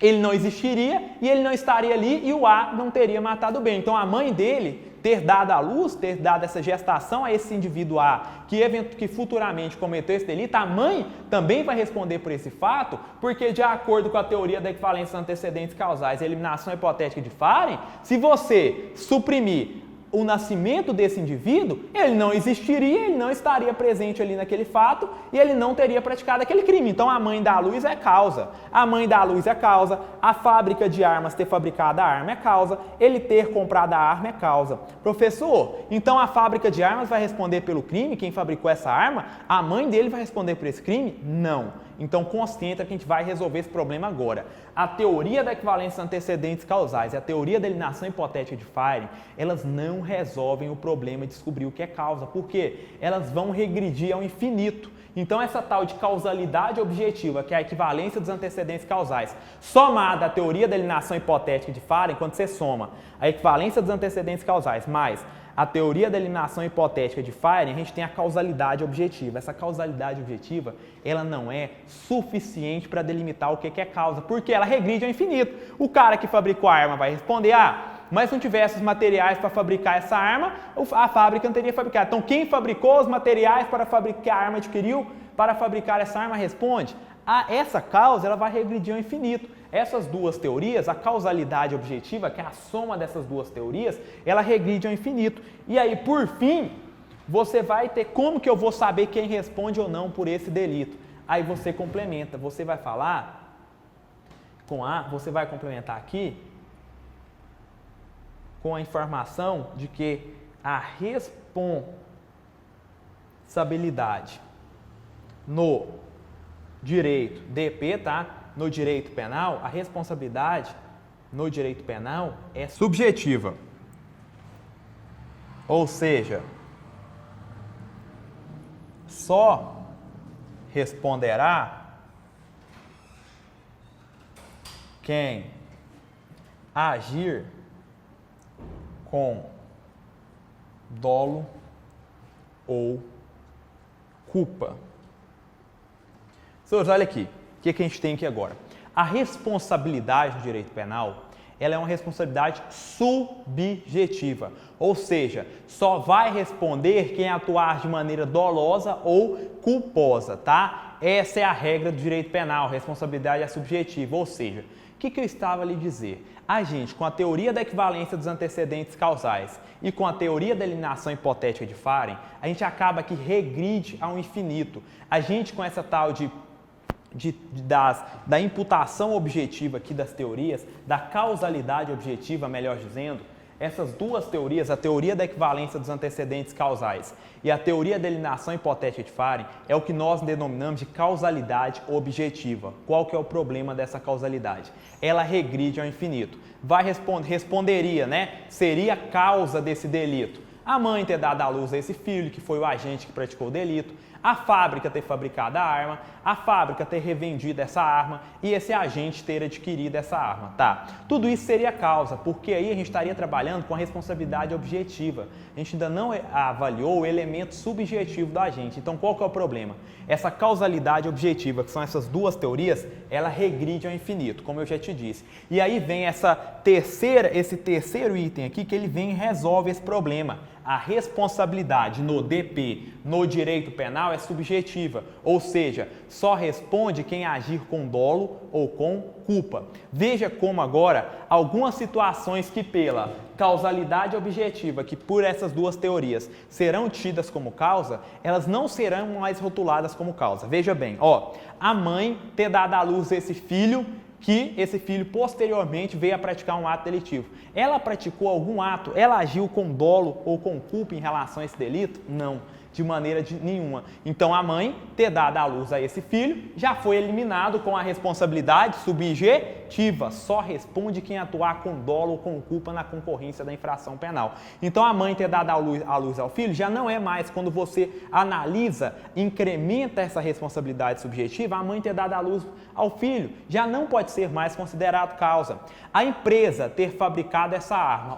ele não existiria e ele não estaria ali e o A não teria matado o B. Então a mãe dele ter dado a luz, ter dado essa gestação a esse indivíduo A que futuramente cometeu esse delito, a mãe também vai responder por esse fato, porque de acordo com a teoria da equivalência dos antecedentes causais e eliminação hipotética de Farey, se você suprimir o nascimento desse indivíduo, ele não existiria, ele não estaria presente ali naquele fato e ele não teria praticado aquele crime. Então a mãe da luz é causa, a mãe da luz é causa, a fábrica de armas ter fabricado a arma é causa, ele ter comprado a arma é causa. Professor, então a fábrica de armas vai responder pelo crime, quem fabricou essa arma, a mãe dele vai responder por esse crime? Não. Então concentra que a gente vai resolver esse problema agora. A teoria da equivalência antecedentes causais e a teoria da eliminação hipotética de Farey, elas não resolvem o problema de descobrir o que é causa, porque elas vão regredir ao infinito. Então essa tal de causalidade objetiva, que é a equivalência dos antecedentes causais, somada à teoria da eliminação hipotética de Farey, quando você soma a equivalência dos antecedentes causais mais a teoria da eliminação hipotética de Farey, a gente tem a causalidade objetiva. Essa causalidade objetiva, ela não é suficiente para delimitar o que é causa, porque ela regride ao infinito. O cara que fabricou a arma vai responder: ah, mas se não tivesse os materiais para fabricar essa arma, a fábrica não teria fabricado. Então quem fabricou os materiais para fabricar a arma adquiriu para fabricar essa arma? Responde: essa causa, ela vai regredir ao infinito. Essas duas teorias, a causalidade objetiva, que é a soma dessas duas teorias, ela regride ao infinito. E aí, por fim, você vai ter como que eu vou saber quem responde ou não por esse delito. Aí você complementa, você vai falar com você vai complementar aqui com a informação de que a responsabilidade no direito DP, tá? No direito penal, a responsabilidade no direito penal é subjetiva. Ou seja, só responderá quem agir com dolo ou culpa. Senhores, olha aqui. O que a gente tem aqui agora? A responsabilidade do direito penal, ela é uma responsabilidade subjetiva, ou seja, só vai responder quem atuar de maneira dolosa ou culposa, tá? Essa é a regra do direito penal, responsabilidade é subjetiva, ou seja, o que eu estava a lhe dizer? A gente, com a teoria da equivalência dos antecedentes causais e com a teoria da eliminação hipotética de Farey, a gente acaba que regride ao infinito. A gente, com essa tal de da imputação objetiva aqui das teorias, da causalidade objetiva, melhor dizendo, essas duas teorias, a teoria da equivalência dos antecedentes causais e a teoria da eliminação hipotética de Farey, é o que nós denominamos de causalidade objetiva. Qual que é o problema dessa causalidade? Ela regride ao infinito. Responderia, né? Seria a causa desse delito a mãe ter dado à luz a esse filho, que foi o agente que praticou o delito, a fábrica ter fabricado a arma, a fábrica ter revendido essa arma e esse agente ter adquirido essa arma, tá? Tudo isso seria causa, porque aí a gente estaria trabalhando com a responsabilidade objetiva. A gente ainda não avaliou o elemento subjetivo do agente. Então, qual que é o problema? Essa causalidade objetiva, que são essas duas teorias, ela regride ao infinito, como eu já te disse. E aí vem esse terceiro item aqui, que ele vem e resolve esse problema. A responsabilidade no DP, no direito penal, é subjetiva, ou seja, só responde quem agir com dolo ou com culpa. Veja como agora algumas situações que pela causalidade objetiva, que por essas duas teorias serão tidas como causa, elas não serão mais rotuladas como causa. Veja bem, ó, a mãe ter dado à luz esse filho, que esse filho posteriormente veio a praticar um ato delitivo. Ela praticou algum ato? Ela agiu com dolo ou com culpa em relação a esse delito? Não, de maneira nenhuma. Então a mãe ter dado à luz a esse filho já foi eliminado com a responsabilidade subjetiva. Só responde quem atuar com dolo ou com culpa na concorrência da infração penal. Então a mãe ter dado à luz ao filho já não é mais, quando você analisa, incrementa essa responsabilidade subjetiva, a mãe ter dado à luz ao filho já não pode ser mais considerado causa. A empresa ter fabricado essa arma,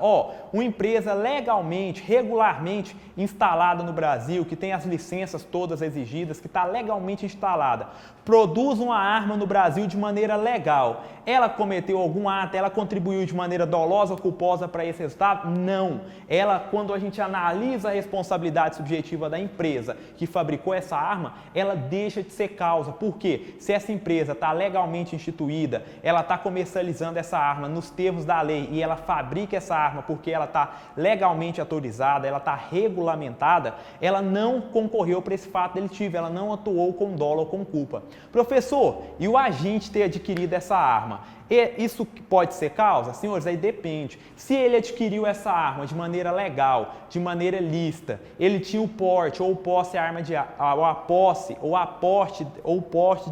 uma empresa legalmente, regularmente instalada no Brasil, que tem as licenças todas exigidas, que está legalmente instalada, produz uma arma no Brasil de maneira legal. Ela cometeu algum ato, ela contribuiu de maneira dolosa ou culposa para esse resultado? Não. Ela, quando a gente analisa a responsabilidade subjetiva da empresa que fabricou essa arma, ela deixa de ser causa. Por quê? Se essa empresa está legalmente instituída, ela está comercializando essa arma nos termos da lei e ela fabrica essa arma porque ela está legalmente autorizada, ela está regulamentada, ela não concorreu para esse fato delitivo, ela não atuou com dolo ou com culpa. Professor, e o agente ter adquirido essa arma? Isso pode ser causa? Senhores, aí depende. Se ele adquiriu essa arma de maneira legal, de maneira lícita, ele tinha o porte ou posse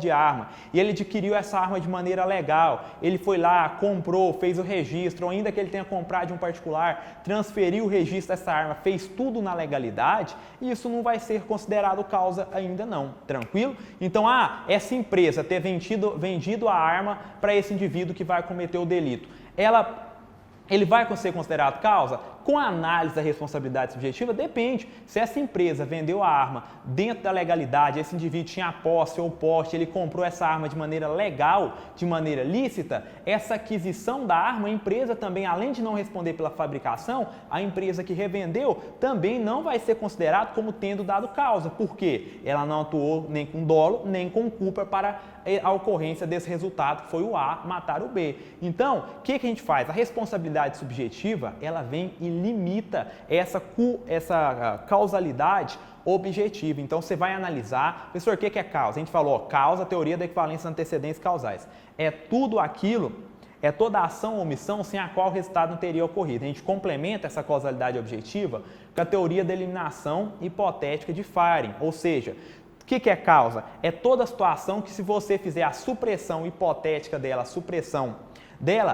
de arma, e ele adquiriu essa arma de maneira legal, ele foi lá, comprou, fez o registro, ou ainda que ele tenha comprado de um particular, transferiu o registro dessa arma, fez tudo na legalidade, isso não vai ser considerado causa ainda não, tranquilo? Então, essa empresa ter vendido a arma para esse indivíduo que vai cometer o delito, ele vai ser considerado causa? Com a análise da responsabilidade subjetiva, depende. Se essa empresa vendeu a arma dentro da legalidade, esse indivíduo tinha a posse ou porte, ele comprou essa arma de maneira legal, de maneira lícita, essa aquisição da arma, a empresa também, além de não responder pela fabricação, a empresa que revendeu também não vai ser considerado como tendo dado causa. Por quê? Ela não atuou nem com dolo, nem com culpa para a ocorrência desse resultado, que foi o A matar o B. Então, o que a gente faz? A responsabilidade subjetiva, ela vem e limita essa causalidade objetiva. Então, você vai analisar, professor, o que é causa? A gente falou, causa, teoria da equivalência dos antecedentes causais. É tudo aquilo, é toda ação ou omissão sem a qual o resultado não teria ocorrido. A gente complementa essa causalidade objetiva com a teoria da eliminação hipotética de Farey, ou seja, o que é causa? É toda situação que, se você fizer a supressão hipotética dela,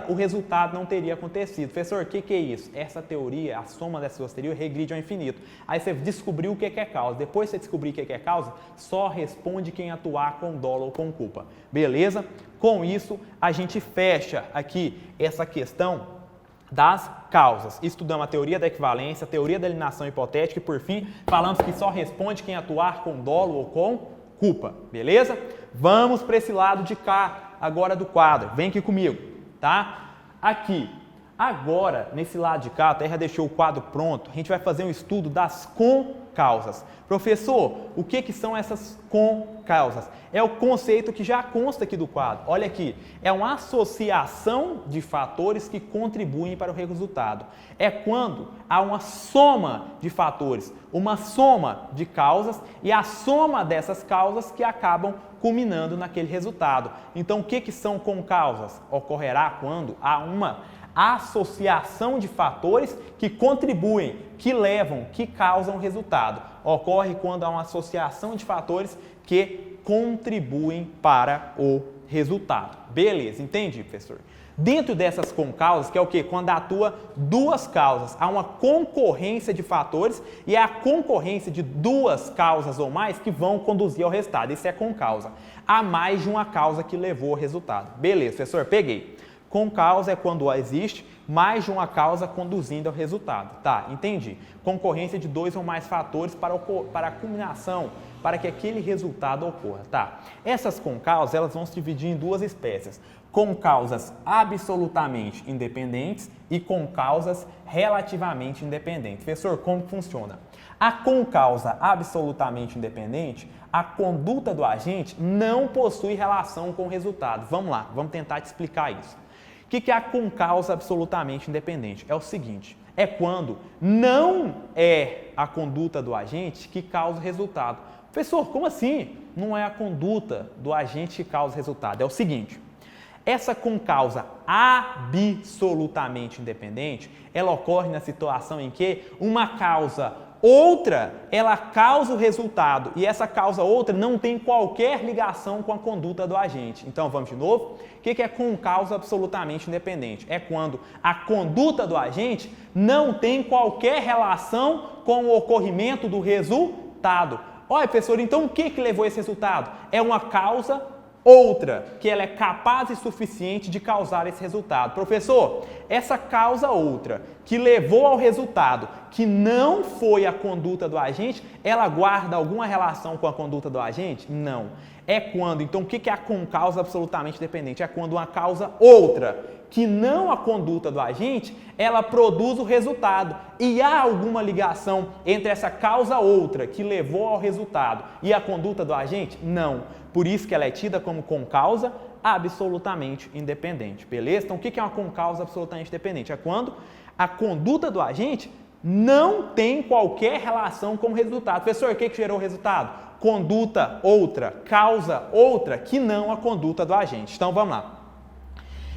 o resultado não teria acontecido. Professor, o que é isso? Essa teoria, a soma dessas duas teorias, regride ao infinito. Aí você descobriu o que é causa. Depois que você descobrir o que é causa, só responde quem atuar com dolo ou com culpa. Beleza? Com isso, a gente fecha aqui essa questão das causas. Estudamos a teoria da equivalência, a teoria da eliminação hipotética e, por fim, falamos que só responde quem atuar com dolo ou com culpa. Beleza? Vamos para esse lado de cá agora do quadro. Vem aqui comigo, tá? Aqui. Agora, nesse lado de cá, a Terra deixou o quadro pronto, a gente vai fazer um estudo das concausas. Professor, o que são essas concausas? É o conceito que já consta aqui do quadro. Olha aqui, é uma associação de fatores que contribuem para o resultado. É quando há uma soma de fatores, uma soma de causas e a soma dessas causas que acabam culminando naquele resultado. Então, o que são concausas? Ocorrerá quando há uma associação de fatores que contribuem, que levam, que causam resultado. Ocorre quando há uma associação de fatores que contribuem para o resultado. Beleza, entendi, professor. Dentro dessas concausas, que é o quê? Quando atua duas causas, há uma concorrência de fatores e é a concorrência de duas causas ou mais que vão conduzir ao resultado. Isso é concausa. Há mais de uma causa que levou ao resultado. Beleza, professor, peguei. Concausa é quando existe mais de uma causa conduzindo ao resultado. Tá, entendi. Concorrência de dois ou mais fatores para a culminação, para que aquele resultado ocorra. Tá. Essas concausas, elas vão se dividir em duas espécies. Concausas absolutamente independentes e concausas relativamente independentes. Professor, como funciona? A concausa absolutamente independente, a conduta do agente não possui relação com o resultado. Vamos lá, vamos tentar te explicar isso. O que é a concausa absolutamente independente? É o seguinte, é quando não é a conduta do agente que causa o resultado. Professor, como assim? Não é a conduta do agente que causa o resultado. É o seguinte, essa concausa absolutamente independente, ela ocorre na situação em que uma causa outra, ela causa o resultado e essa causa outra não tem qualquer ligação com a conduta do agente. Então, vamos de novo. O que é concausa absolutamente independente? É quando a conduta do agente não tem qualquer relação com o ocorrimento do resultado. Olha, professor, então o que levou a esse resultado? É uma causa outra, que ela é capaz e suficiente de causar esse resultado. Professor, essa causa outra que levou ao resultado, que não foi a conduta do agente, ela guarda alguma relação com a conduta do agente? Não. É quando, então o que é a concausa absolutamente dependente? É quando uma causa outra, que não a conduta do agente, ela produz o resultado. E há alguma ligação entre essa causa outra que levou ao resultado e a conduta do agente? Não. Por isso que ela é tida como concausa absolutamente independente, beleza? Então, o que é uma concausa absolutamente independente? É quando a conduta do agente não tem qualquer relação com o resultado. Professor, o que gerou o resultado? Conduta outra, causa outra, que não a conduta do agente. Então, vamos lá.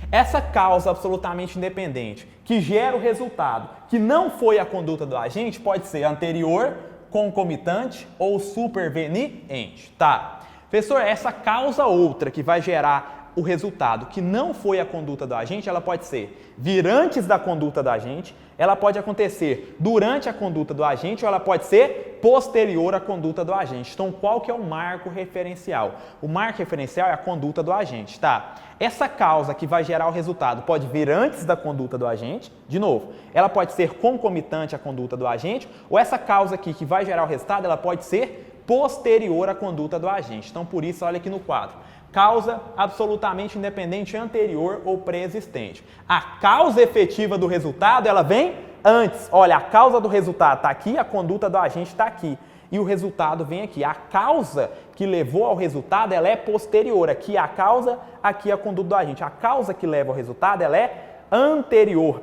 Essa causa absolutamente independente que gera o resultado, que não foi a conduta do agente, pode ser anterior, concomitante ou superveniente, tá? Professor, essa causa outra que vai gerar o resultado, que não foi a conduta do agente, ela pode ser vir antes da conduta do agente, ela pode acontecer durante a conduta do agente ou ela pode ser posterior à conduta do agente. Então, qual que é o marco referencial? O marco referencial é a conduta do agente, tá? Essa causa que vai gerar o resultado pode vir antes da conduta do agente, de novo, ela pode ser concomitante à conduta do agente, ou essa causa aqui que vai gerar o resultado, ela pode ser posterior à conduta do agente. Então, por isso, olha aqui no quadro. Causa absolutamente independente anterior ou pré-existente. A causa efetiva do resultado, ela vem antes. Olha, a causa do resultado está aqui, a conduta do agente está aqui. E o resultado vem aqui. A causa que levou ao resultado, ela é posterior. Aqui a causa, aqui a conduta do agente. A causa que leva ao resultado, ela é anterior,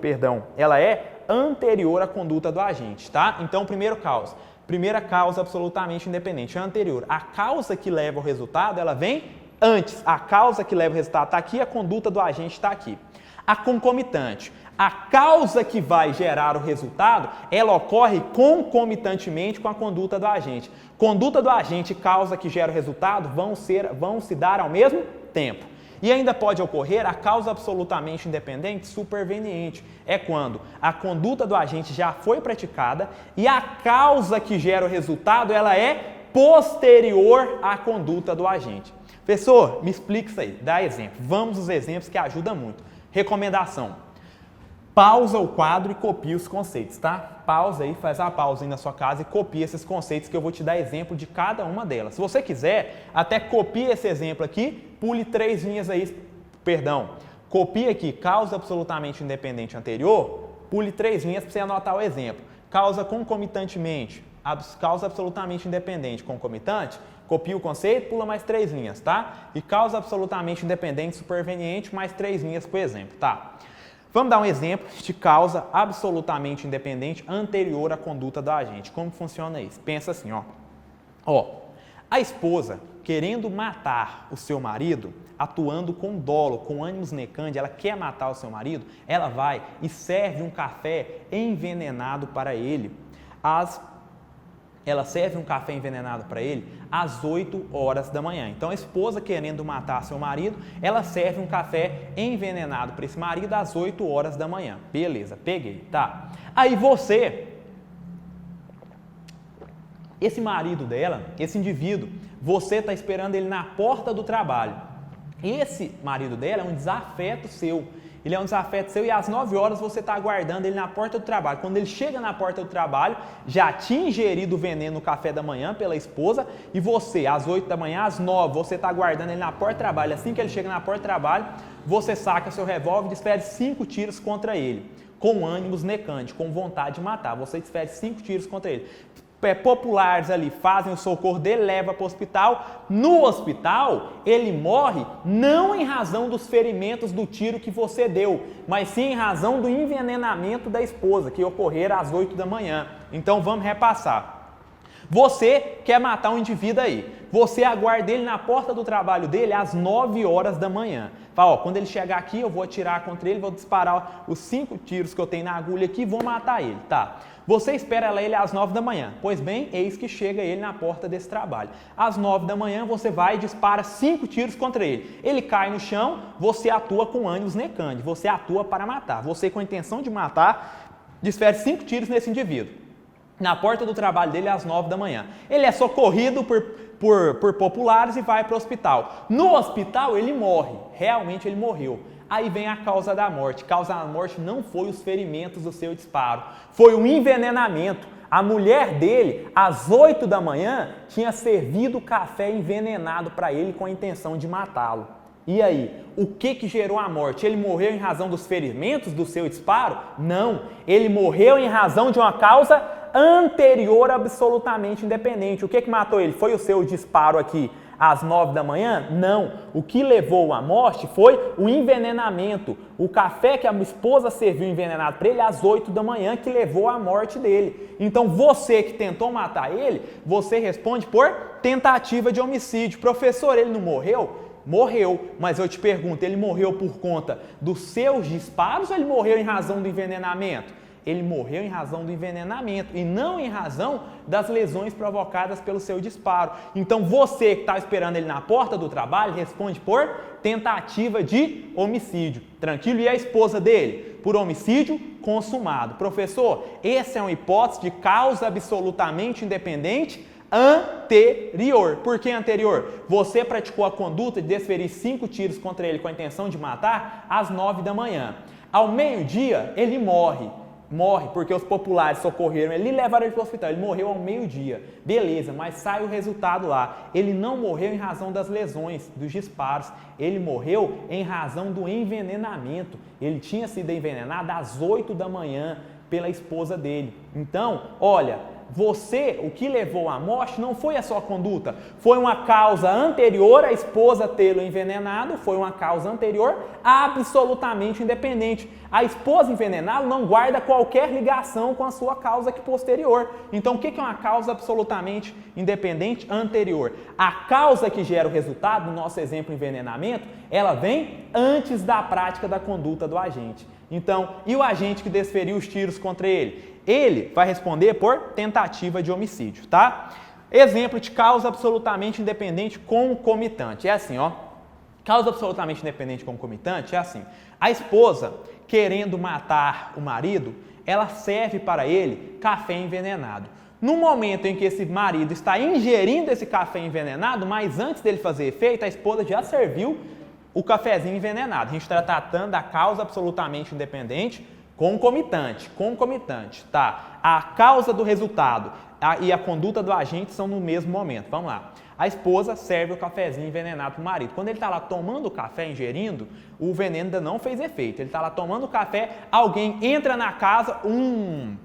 ela é anterior à conduta do agente, tá? Então, primeira causa absolutamente independente, é anterior. A causa que leva ao resultado, ela vem antes. A causa que leva ao resultado está aqui, a conduta do agente está aqui. A concomitante. A causa que vai gerar o resultado, ela ocorre concomitantemente com a conduta do agente. Conduta do agente e causa que gera o resultado vão se dar ao mesmo tempo. E ainda pode ocorrer a causa absolutamente independente superveniente. É quando a conduta do agente já foi praticada e a causa que gera o resultado, ela é posterior à conduta do agente. Professor, me explica isso aí, dá exemplo. Vamos aos exemplos que ajudam muito. Recomendação. Pausa o quadro e copia os conceitos, tá? Pausa aí, faz a pausa aí na sua casa e copia esses conceitos que eu vou te dar exemplo de cada uma delas. Se você quiser, até copia esse exemplo aqui, pule 3 linhas aí, copia aqui causa absolutamente independente anterior, pule 3 linhas para você anotar o exemplo. Causa concomitantemente, causa absolutamente independente concomitante, copia o conceito, pula mais 3 linhas, tá? E causa absolutamente independente superveniente, mais 3 linhas com o exemplo, tá? Vamos dar um exemplo de causa absolutamente independente anterior à conduta do agente. Como funciona isso? Pensa assim, ó. A esposa, querendo matar o seu marido, atuando com dolo, com ânimos necande, ela quer matar o seu marido, ela vai e serve um café envenenado para ele. Ela serve um café envenenado para ele às 8 horas da manhã. Então, a esposa, querendo matar seu marido, ela serve um café envenenado para esse marido às 8 horas da manhã. Beleza, peguei, tá? Aí esse marido dela, esse indivíduo, você está esperando ele na porta do trabalho. Esse marido dela é um desafeto seu. Ele é um desafeto seu e às 9 horas você está aguardando ele na porta do trabalho. Quando ele chega na porta do trabalho, já tinha ingerido o veneno no café da manhã pela esposa e você, às 8 da manhã, às 9, você está aguardando ele na porta do trabalho. Assim que ele chega na porta do trabalho, você saca seu revólver e desfere 5 tiros contra ele, com ânimos necante, com vontade de matar. Você desfere 5 tiros contra ele. Populares ali fazem o socorro dele, leva para o hospital. No hospital, ele morre não em razão dos ferimentos do tiro que você deu, mas sim em razão do envenenamento da esposa, que ocorrerá às 8 da manhã. Então vamos repassar. Você quer matar um indivíduo aí. Você aguarda ele na porta do trabalho dele às 9 horas da manhã. Fala, ó, quando ele chegar aqui, eu vou atirar contra ele, vou disparar os 5 tiros que eu tenho na agulha aqui e vou matar ele, tá? Você espera ele às 9 da manhã. Pois bem, eis que chega ele na porta desse trabalho. Às 9 da manhã, você vai e dispara 5 tiros contra ele. Ele cai no chão, você atua com ânimos necande, você atua para matar. Você, com a intenção de matar, desfere 5 tiros nesse indivíduo. Na porta do trabalho dele às 9 da manhã. Ele é socorrido por populares e vai para o hospital. No hospital ele morre, realmente ele morreu. Aí vem a causa da morte. A causa da morte não foi os ferimentos do seu disparo, foi o envenenamento. A mulher dele, às 8 da manhã, tinha servido café envenenado para ele com a intenção de matá-lo. E aí, o que gerou a morte? Ele morreu em razão dos ferimentos do seu disparo? Não, ele morreu em razão de uma causa anterior absolutamente independente. O que matou ele? Foi o seu disparo aqui às 9 da manhã? Não. O que levou à morte foi o envenenamento. O café que a esposa serviu envenenado para ele às 8 da manhã que levou à morte dele. Então você que tentou matar ele, você responde por tentativa de homicídio. Professor, ele não morreu? Morreu, mas eu te pergunto, ele morreu por conta dos seus disparos ou ele morreu em razão do envenenamento? Ele morreu em razão do envenenamento e não em razão das lesões provocadas pelo seu disparo. Então você que está esperando ele na porta do trabalho responde por tentativa de homicídio. Tranquilo? E a esposa dele? Por homicídio consumado. Professor, essa é uma hipótese de causa absolutamente independente anterior. Por que anterior? Você praticou a conduta de desferir 5 tiros contra ele com a intenção de matar às 9 da manhã. Ao meio-dia, ele morre porque os populares socorreram ele e levaram ele para o hospital. Ele morreu ao meio-dia. Beleza, mas sai o resultado lá. Ele não morreu em razão das lesões, dos disparos. Ele morreu em razão do envenenamento. Ele tinha sido envenenado às 8 da manhã pela esposa dele. Então, olha, o que levou à morte não foi a sua conduta, foi uma causa anterior à esposa tê-lo envenenado, foi uma causa anterior absolutamente independente. A esposa envenenado não guarda qualquer ligação com a sua causa que posterior. Então, o que é uma causa absolutamente independente anterior? A causa que gera o resultado, no nosso exemplo envenenamento, ela vem antes da prática da conduta do agente. Então, e o agente que desferiu os tiros contra ele? Ele vai responder por tentativa de homicídio, tá? Exemplo de causa absolutamente independente concomitante. É assim, ó. Causa absolutamente independente concomitante é assim. A esposa, querendo matar o marido, ela serve para ele café envenenado. No momento em que esse marido está ingerindo esse café envenenado, mas antes dele fazer efeito, a esposa já serviu o cafezinho envenenado. A gente está tratando da causa absolutamente independente concomitante, tá? A causa do resultado e a conduta do agente são no mesmo momento. Vamos lá. A esposa serve o cafezinho envenenado para o marido. Quando ele está lá tomando o café, ingerindo, o veneno ainda não fez efeito. Ele está lá tomando o café, alguém entra na casa, um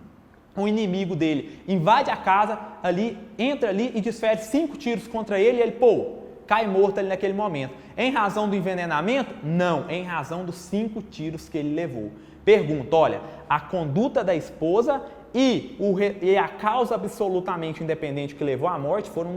inimigo dele invade a casa, entra ali e desfere 5 tiros contra ele e ele, cai morto ali naquele momento. Em razão do envenenamento? Não, em razão dos 5 tiros que ele levou. Pergunta, olha, a conduta da esposa e a causa absolutamente independente que levou à morte foram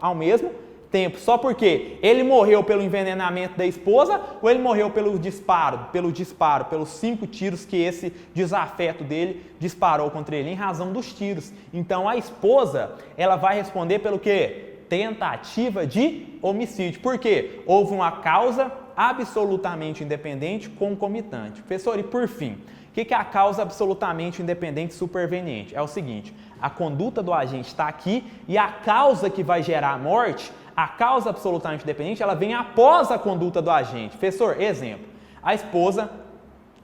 ao mesmo tempo. Só porque ele morreu pelo envenenamento da esposa ou ele morreu pelo disparo, pelos 5 tiros que esse desafeto dele disparou contra ele, em razão dos tiros. Então a esposa, ela vai responder pelo quê? Tentativa de homicídio. Por quê? Houve uma causa absolutamente independente concomitante. Professor, e por fim, o que é a causa absolutamente independente superveniente? É o seguinte, a conduta do agente está aqui e a causa que vai gerar a morte, a causa absolutamente independente, ela vem após a conduta do agente. Professor, exemplo, a esposa,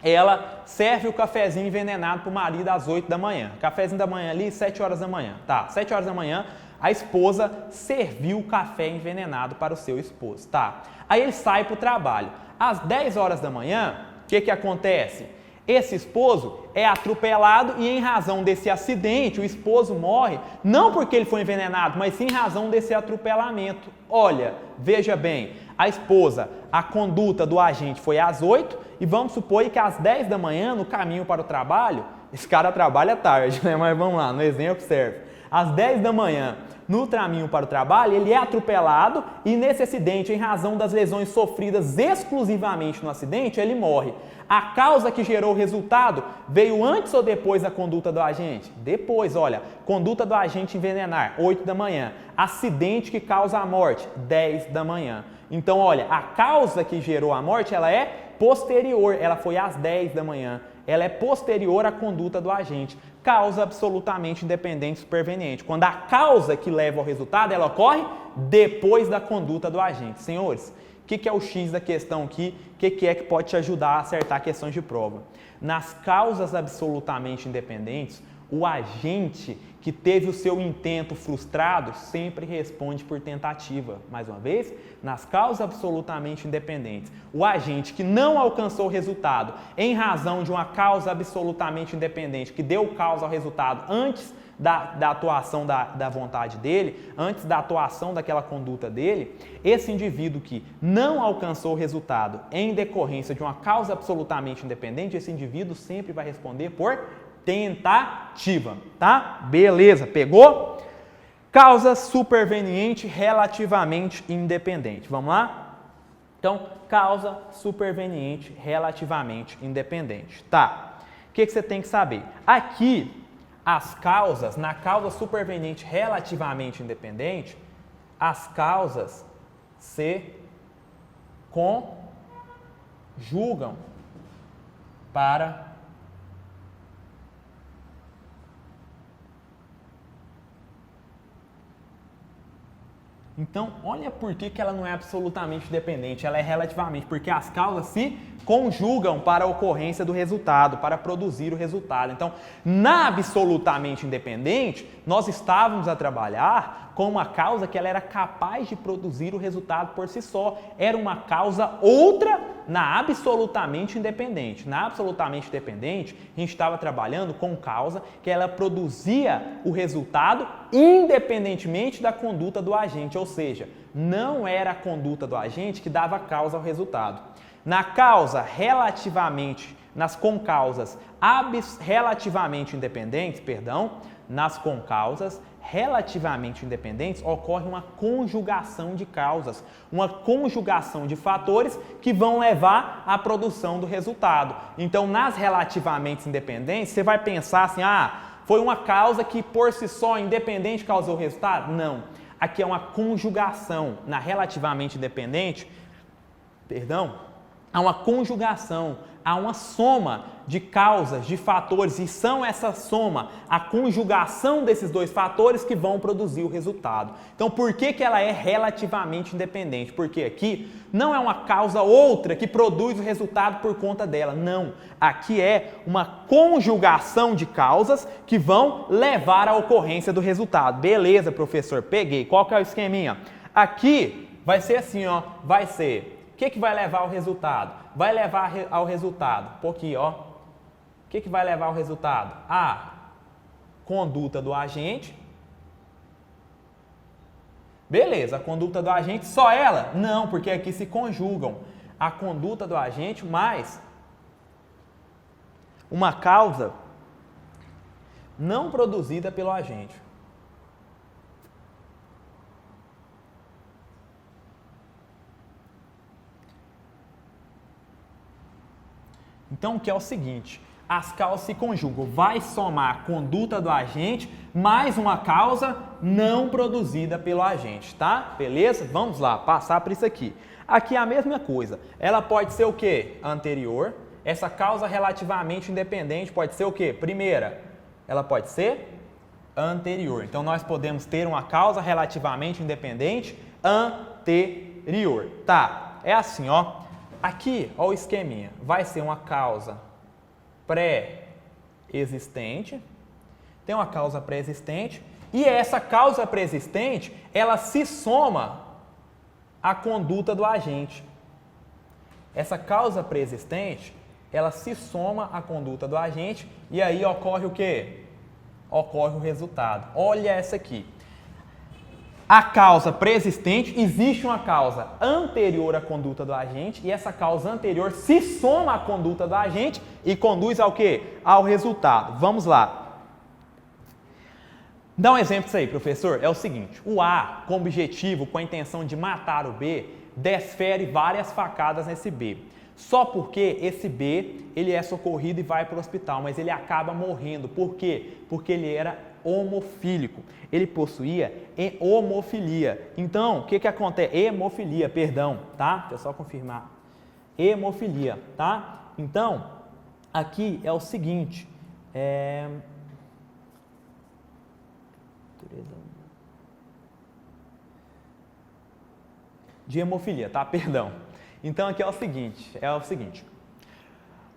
ela serve o cafezinho envenenado para o marido às 8 da manhã. Cafezinho da manhã ali, 7 horas da manhã. Tá, 7 horas da manhã, a esposa serviu o café envenenado para o seu esposo. Tá, aí ele sai para o trabalho. Às 10 horas da manhã, o que acontece? Esse esposo é atropelado e em razão desse acidente, o esposo morre, não porque ele foi envenenado, mas sim em razão desse atropelamento. Olha, veja bem, a esposa, a conduta do agente foi às 8 e vamos supor que às 10 da manhã, no caminho para o trabalho, esse cara trabalha tarde, né? Mas vamos lá, no exemplo serve. Às 10 da manhã, no caminho para o trabalho, ele é atropelado e nesse acidente, em razão das lesões sofridas exclusivamente no acidente, ele morre. A causa que gerou o resultado veio antes ou depois da conduta do agente? Depois, olha, conduta do agente envenenar, 8 da manhã. Acidente que causa a morte, 10 da manhã. Então, olha, a causa que gerou a morte, ela é posterior, ela foi às 10 da manhã. Ela é posterior à conduta do agente. Causa absolutamente independente superveniente. Quando a causa que leva ao resultado, ela ocorre depois da conduta do agente. Senhores, o que é o X da questão aqui? O que é que pode te ajudar a acertar questões de prova? Nas causas absolutamente independentes, o agente que teve o seu intento frustrado sempre responde por tentativa. Mais uma vez, nas causas absolutamente independentes, o agente que não alcançou o resultado em razão de uma causa absolutamente independente, que deu causa ao resultado antes da atuação da vontade dele, antes da atuação daquela conduta dele, esse indivíduo que não alcançou o resultado em decorrência de uma causa absolutamente independente, esse indivíduo sempre vai responder por tentativa, tá? Beleza, pegou? Causa superveniente relativamente independente. Vamos lá? Então, causa superveniente relativamente independente. Tá. O que você tem que saber? Aqui, as causas, na causa superveniente relativamente independente, as causas se conjugam para Então, olha por que ela não é absolutamente dependente, ela é relativamente, porque as causas se conjugam para a ocorrência do resultado, para produzir o resultado. Então, na absolutamente independente, nós estávamos a trabalhar com uma causa que ela era capaz de produzir o resultado por si só. Era uma causa outra na absolutamente independente. Na absolutamente independente, a gente estava trabalhando com causa que ela produzia o resultado independentemente da conduta do agente, ou seja, não era a conduta do agente que dava causa ao resultado. Na causa relativamente, nas concausas relativamente independentes, nas concausas relativamente independentes, ocorre uma conjugação de causas, uma conjugação de fatores que vão levar à produção do resultado. Então, nas relativamente independentes, você vai pensar assim, foi uma causa que por si só, independente, causou o resultado? Não. Aqui é uma conjugação. Na relativamente independente, há uma conjugação, há uma soma de causas, de fatores, e são essa soma, a conjugação desses dois fatores que vão produzir o resultado. Então, por que ela é relativamente independente? Porque aqui não é uma causa outra que produz o resultado por conta dela, não. Aqui é uma conjugação de causas que vão levar à ocorrência do resultado. Beleza, professor, peguei. Qual que é o esqueminha? Aqui vai ser assim, ó, vai ser... O que vai levar ao resultado? Vai levar ao resultado, por aqui, ó. O que vai levar ao resultado? A conduta do agente. Beleza, a conduta do agente, só ela? Não, porque aqui se conjugam a conduta do agente mais uma causa não produzida pelo agente. Então, o que é o seguinte, as causas se conjugam, vai somar a conduta do agente mais uma causa não produzida pelo agente, tá? Beleza? Vamos lá, passar por isso aqui. Aqui é a mesma coisa, ela pode ser o quê? Anterior, essa causa relativamente independente pode ser o quê? Primeira, ela pode ser anterior. Então, nós podemos ter uma causa relativamente independente anterior. Tá, é assim, ó. Aqui, ó o esqueminha, vai ser uma causa pré-existente, tem uma causa pré-existente, e essa causa pré-existente, ela se soma à conduta do agente. Essa causa pré-existente, ela se soma à conduta do agente, e aí ocorre o quê? Ocorre o resultado. Olha essa aqui. A causa pré-existente, existe uma causa anterior à conduta do agente e essa causa anterior se soma à conduta do agente e conduz ao quê? Ao resultado. Vamos lá. Dá um exemplo disso aí, professor. É o seguinte, o A, com objetivo, com a intenção de matar o B, desfere várias facadas nesse B. Só porque esse B, ele é socorrido e vai para o hospital, mas ele acaba morrendo. Por quê? Porque ele era homofílico. Ele possuía homofilia. Então, o que acontece? Hemofilia, perdão, tá? Deixa eu só confirmar. Hemofilia, tá? Então, aqui é o seguinte. De hemofilia, tá? Perdão. Então, aqui é o seguinte.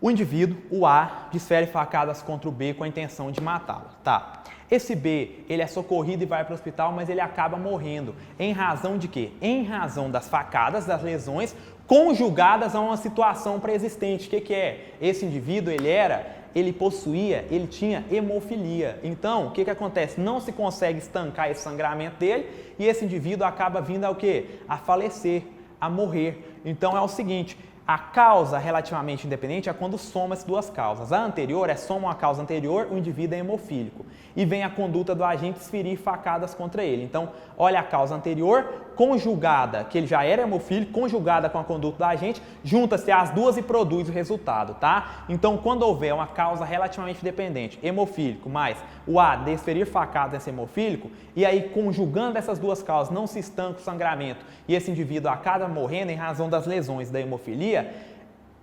O indivíduo, o A, desfere facadas contra o B com a intenção de matá-lo, tá? Esse B, ele é socorrido e vai para o hospital, mas ele acaba morrendo. Em razão de quê? Em razão das facadas, das lesões, conjugadas a uma situação pré-existente. O que é? Esse indivíduo, ele tinha hemofilia. Então, o que acontece? Não se consegue estancar esse sangramento dele e esse indivíduo acaba vindo ao quê? A falecer, a morrer. Então, é o seguinte, a causa relativamente independente é quando soma as duas causas. A anterior soma uma causa anterior, o indivíduo é hemofílico. E vem a conduta do agente desferir facadas contra ele. Então, olha a causa anterior, conjugada, que ele já era hemofílico, conjugada com a conduta do agente, junta-se as duas e produz o resultado, tá? Então, quando houver uma causa relativamente independente, hemofílico, mais o A desferir facadas nesse hemofílico, e aí conjugando essas duas causas, não se estanca o sangramento e esse indivíduo acaba morrendo em razão das lesões da hemofilia,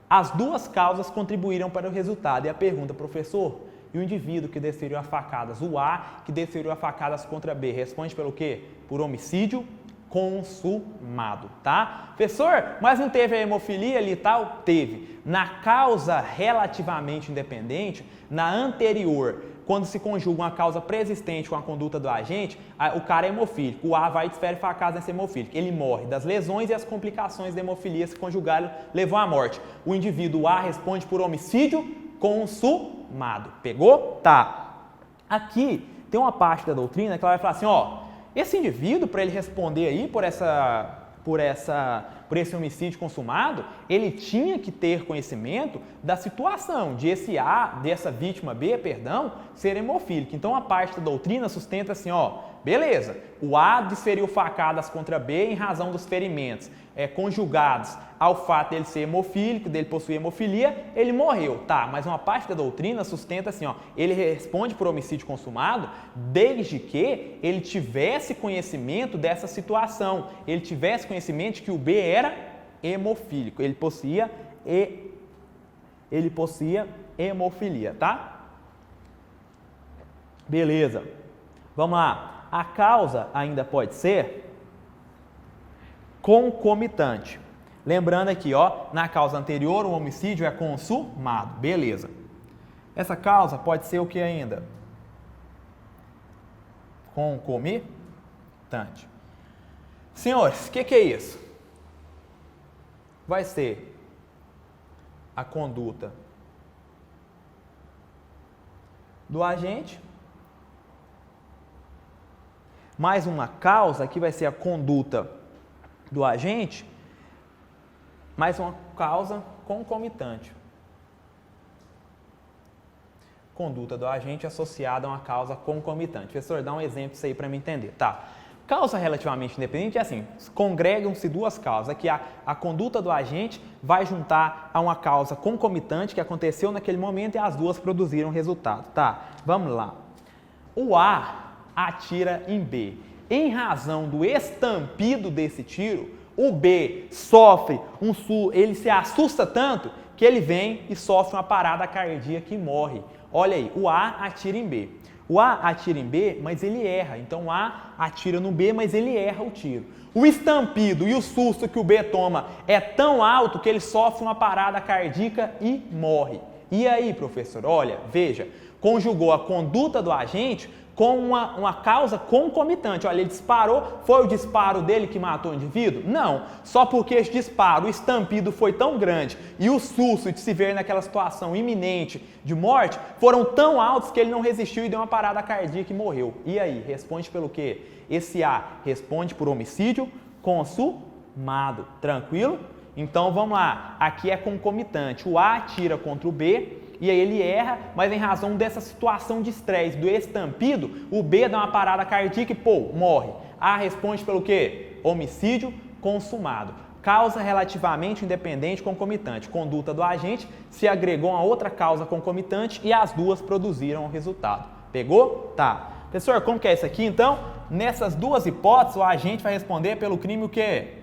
as duas causas contribuíram para o resultado. E a pergunta, professor, e o indivíduo que desferiu as facadas, o A que desferiu as facadas contra B, responde pelo quê? Por homicídio consumado, tá? Professor, mas não teve a hemofilia ali e tal? Teve. Na causa relativamente independente, na anterior, quando se conjuga uma causa pré-existente com a conduta do agente, o cara é hemofílico, o A vai e desfere facadas nesse hemofílico. Ele morre das lesões e as complicações da hemofilia se conjugaram, levou à morte. O indivíduo A responde por homicídio consumado. Pegou? Tá. Aqui tem uma parte da doutrina que ela vai falar assim, ó, esse indivíduo, para ele responder aí por esse homicídio consumado, ele tinha que ter conhecimento da situação de dessa vítima B, ser hemofílico. Então, a parte da doutrina sustenta assim, ó, beleza, o A desferiu facadas contra B em razão dos ferimentos conjugados ao fato dele ser hemofílico, dele possuir hemofilia, ele morreu, tá? Mas uma parte da doutrina sustenta assim, ó, ele responde por homicídio consumado desde que ele tivesse conhecimento dessa situação, ele tivesse conhecimento de que o B era hemofílico, ele possuía hemofilia, tá? Beleza. Vamos lá. A causa ainda pode ser concomitante. Lembrando aqui, ó, na causa anterior, o homicídio é consumado. Beleza. Essa causa pode ser o que ainda? Concomitante. Senhores, o que é isso? Vai ser a conduta do agente, mais uma causa, que vai ser a conduta do agente, mais uma causa concomitante. conduta do agente associada a uma causa concomitante. Professor, dá um exemplo disso aí para me entender. Tá. Causa relativamente independente é assim, congregam-se duas causas. Aqui a conduta do agente vai juntar a uma causa concomitante que aconteceu naquele momento e as duas produziram resultado. Tá, vamos lá. O A atira em B. Em razão do estampido desse tiro, o B sofre ele se assusta tanto que ele vem e sofre uma parada cardíaca e morre. Olha aí, o A atira em B. O A atira em B, mas ele erra. Então o A atira no B, mas ele erra o tiro. O estampido e o susto que o B toma é tão alto que ele sofre uma parada cardíaca e morre. E aí, professor? Olha, veja, conjugou a conduta do agente com uma causa concomitante. Olha, ele disparou, foi o disparo dele que matou o indivíduo? Não, só porque esse disparo, o estampido foi tão grande e o susto de se ver naquela situação iminente de morte foram tão altos que ele não resistiu e deu uma parada cardíaca e morreu. E aí, responde pelo quê? Esse A responde por homicídio consumado, tranquilo? Então vamos lá, aqui é concomitante, o A atira contra o B, e aí ele erra, mas em razão dessa situação de estresse, do estampido, o B dá uma parada cardíaca e, morre. A responde pelo quê? Homicídio consumado. Causa relativamente independente concomitante. Conduta do agente se agregou a outra causa concomitante e as duas produziram o resultado. Pegou? Tá. Professor, como que é isso aqui, então? Nessas duas hipóteses, o agente vai responder pelo crime o quê?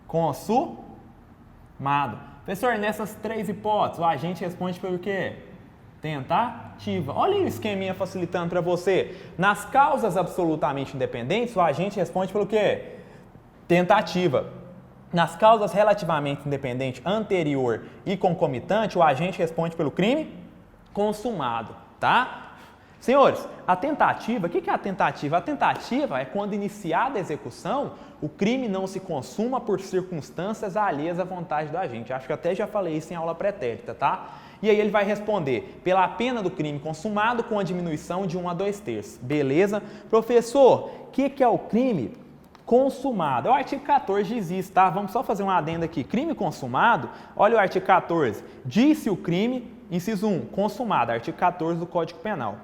Consumado. Professor, nessas três hipóteses, o agente responde pelo quê? Tentativa. Olha aí o esqueminha facilitando para você. Nas causas absolutamente independentes, o agente responde pelo quê? Tentativa. Nas causas relativamente independentes, anterior e concomitante, o agente responde pelo crime consumado, tá? Senhores, a tentativa, o que é a tentativa? A tentativa é quando iniciada a execução, o crime não se consuma por circunstâncias alheias à vontade do agente. Acho que até já falei isso em aula pretérita, tá? E aí ele vai responder pela pena do crime consumado com a diminuição de 1 a 2/3. Beleza? Professor, o que é o crime consumado? É o artigo 14 diz isso, tá? Vamos só fazer um adendo aqui. Crime consumado, olha o artigo 14. Disse o crime, inciso 1, consumado, artigo 14 do Código Penal.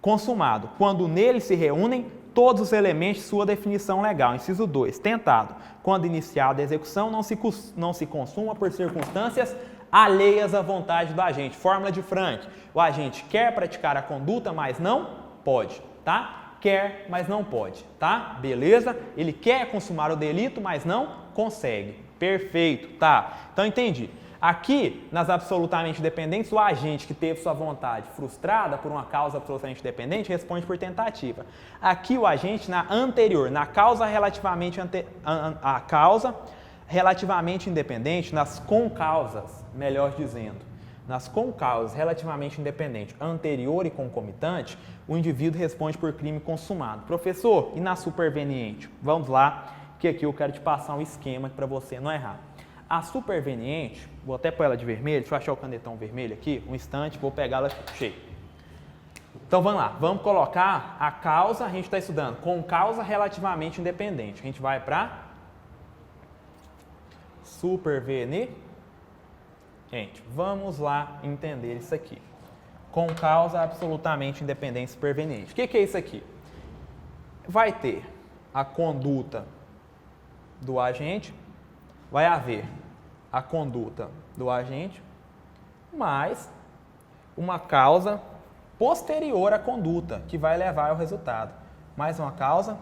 Consumado, quando nele se reúnem todos os elementos de sua definição legal. Inciso 2, tentado, quando iniciada a execução não se consuma por circunstâncias alheias à vontade do agente. Fórmula de Frank, o agente quer praticar a conduta, mas não pode, tá? Quer, mas não pode, tá? Beleza? Ele quer consumar o delito, mas não consegue. Perfeito, tá? Então entendi. Aqui, nas absolutamente dependentes, o agente que teve sua vontade frustrada por uma causa absolutamente dependente responde por tentativa. Aqui, o agente na anterior, na causa relativamente independente, nas concausas, melhor dizendo, nas concausas relativamente independente, anterior e concomitante, o indivíduo responde por crime consumado. Professor, e na superveniente? Vamos lá, que aqui eu quero te passar um esquema para você não errar. A superveniente, vou até pôr ela de vermelho, deixa eu achar o canetão vermelho aqui, um instante, vou pegar ela cheia. Então vamos lá, vamos colocar a causa, a gente está estudando com causa relativamente independente. A gente vai para superveniente. Gente, vamos lá entender isso aqui. Com causa absolutamente independente superveniente. O que é isso aqui? Vai ter a conduta do agente, vai haver a conduta do agente, mais uma causa posterior à conduta, que vai levar ao resultado. Mais uma causa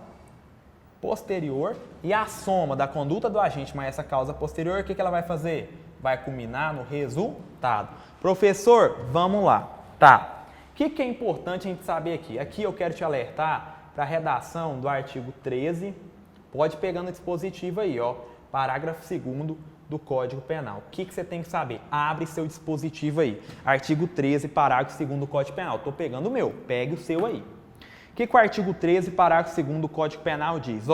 posterior e a soma da conduta do agente mais essa causa posterior, o que ela vai fazer? Vai culminar no resultado. Professor, vamos lá. Tá. O que é importante a gente saber aqui? Aqui eu quero te alertar para a redação do artigo 13. Pode pegar no dispositivo aí, ó. Parágrafo 2º do Código Penal. O que você tem que saber? Abre seu dispositivo aí. Artigo 13, parágrafo 2º do Código Penal. Estou pegando o meu, pegue o seu aí. O que o artigo 13, parágrafo 2º do Código Penal diz?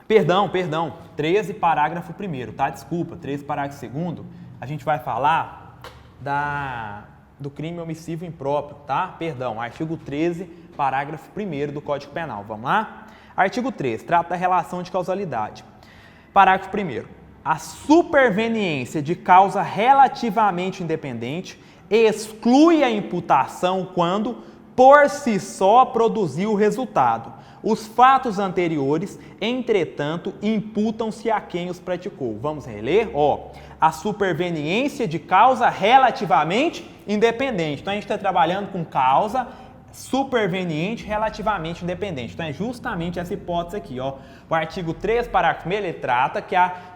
Perdão. 13, parágrafo 1º, tá? Desculpa, 13, parágrafo 2º, a gente vai falar do crime omissivo impróprio, tá? Perdão, artigo 13, parágrafo 1º do Código Penal. Vamos lá? Artigo 13, trata da relação de causalidade. Parágrafo 1º. A superveniência de causa relativamente independente exclui a imputação quando, por si só, produziu o resultado. Os fatos anteriores, entretanto, imputam-se a quem os praticou. Vamos reler? A superveniência de causa relativamente independente. Então, a gente está trabalhando com causa superveniente relativamente independente. Então, é justamente essa hipótese aqui. O artigo 3, parágrafo 1º, ele trata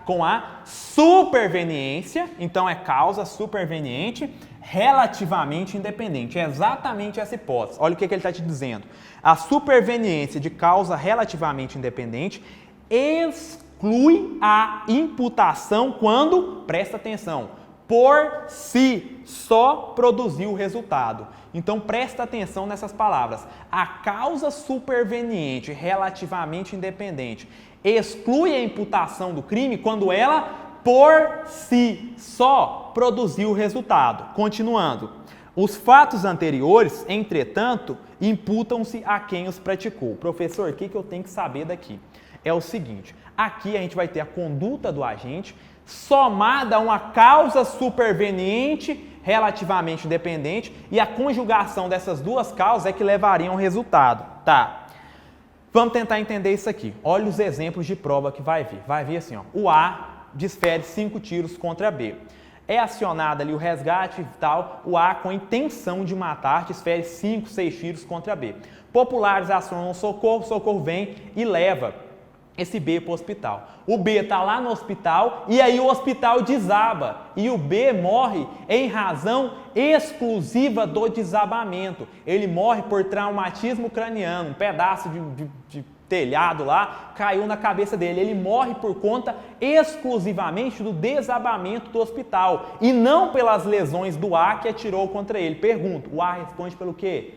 com a superveniência, então é causa superveniente relativamente independente. É exatamente essa hipótese. Olha o que ele está te dizendo. A superveniência de causa relativamente independente exclui a imputação quando, presta atenção, por si só produziu o resultado. Então, presta atenção nessas palavras. A causa superveniente relativamente independente exclui a imputação do crime quando ela, por si só, produziu o resultado. Continuando. Os fatos anteriores, entretanto, imputam-se a quem os praticou. Professor, o que eu tenho que saber daqui? É o seguinte, aqui a gente vai ter a conduta do agente somada a uma causa superveniente relativamente independente e a conjugação dessas duas causas é que levariam ao resultado. Tá, vamos tentar entender isso aqui. Olha os exemplos de prova que vai vir. Vai vir assim, o A desfere 5 tiros contra B. É acionado ali o resgate e tal, o A com a intenção de matar desfere 5, 6 tiros contra B. Populares acionam o socorro vem e leva esse B para o hospital. O B está lá no hospital e aí o hospital desaba e o B morre em razão exclusiva do desabamento. Ele morre por traumatismo craniano, um pedaço de telhado lá caiu na cabeça dele. Ele morre por conta exclusivamente do desabamento do hospital e não pelas lesões do A que atirou contra ele. Pergunto, o A responde pelo quê?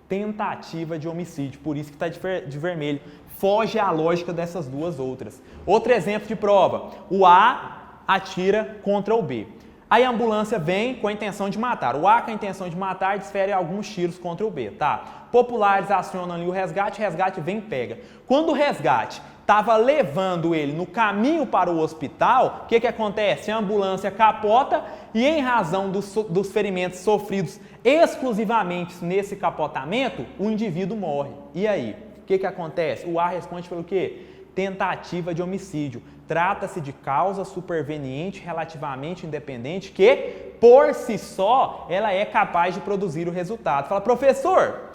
Tentativa de homicídio, por isso que está de vermelho. Foge à lógica dessas duas outras. Outro exemplo de prova. O A atira contra o B. Aí a ambulância vem com a intenção de matar. O A com a intenção de matar desfere alguns tiros contra o B, tá? Populares acionam ali o resgate vem e pega. Quando o resgate estava levando ele no caminho para o hospital, o que acontece? A ambulância capota e em razão dos ferimentos sofridos exclusivamente nesse capotamento, o indivíduo morre. E aí? O que acontece? O A responde pelo quê? Tentativa de homicídio. Trata-se de causa superveniente relativamente independente que, por si só, ela é capaz de produzir o resultado. Fala, professor,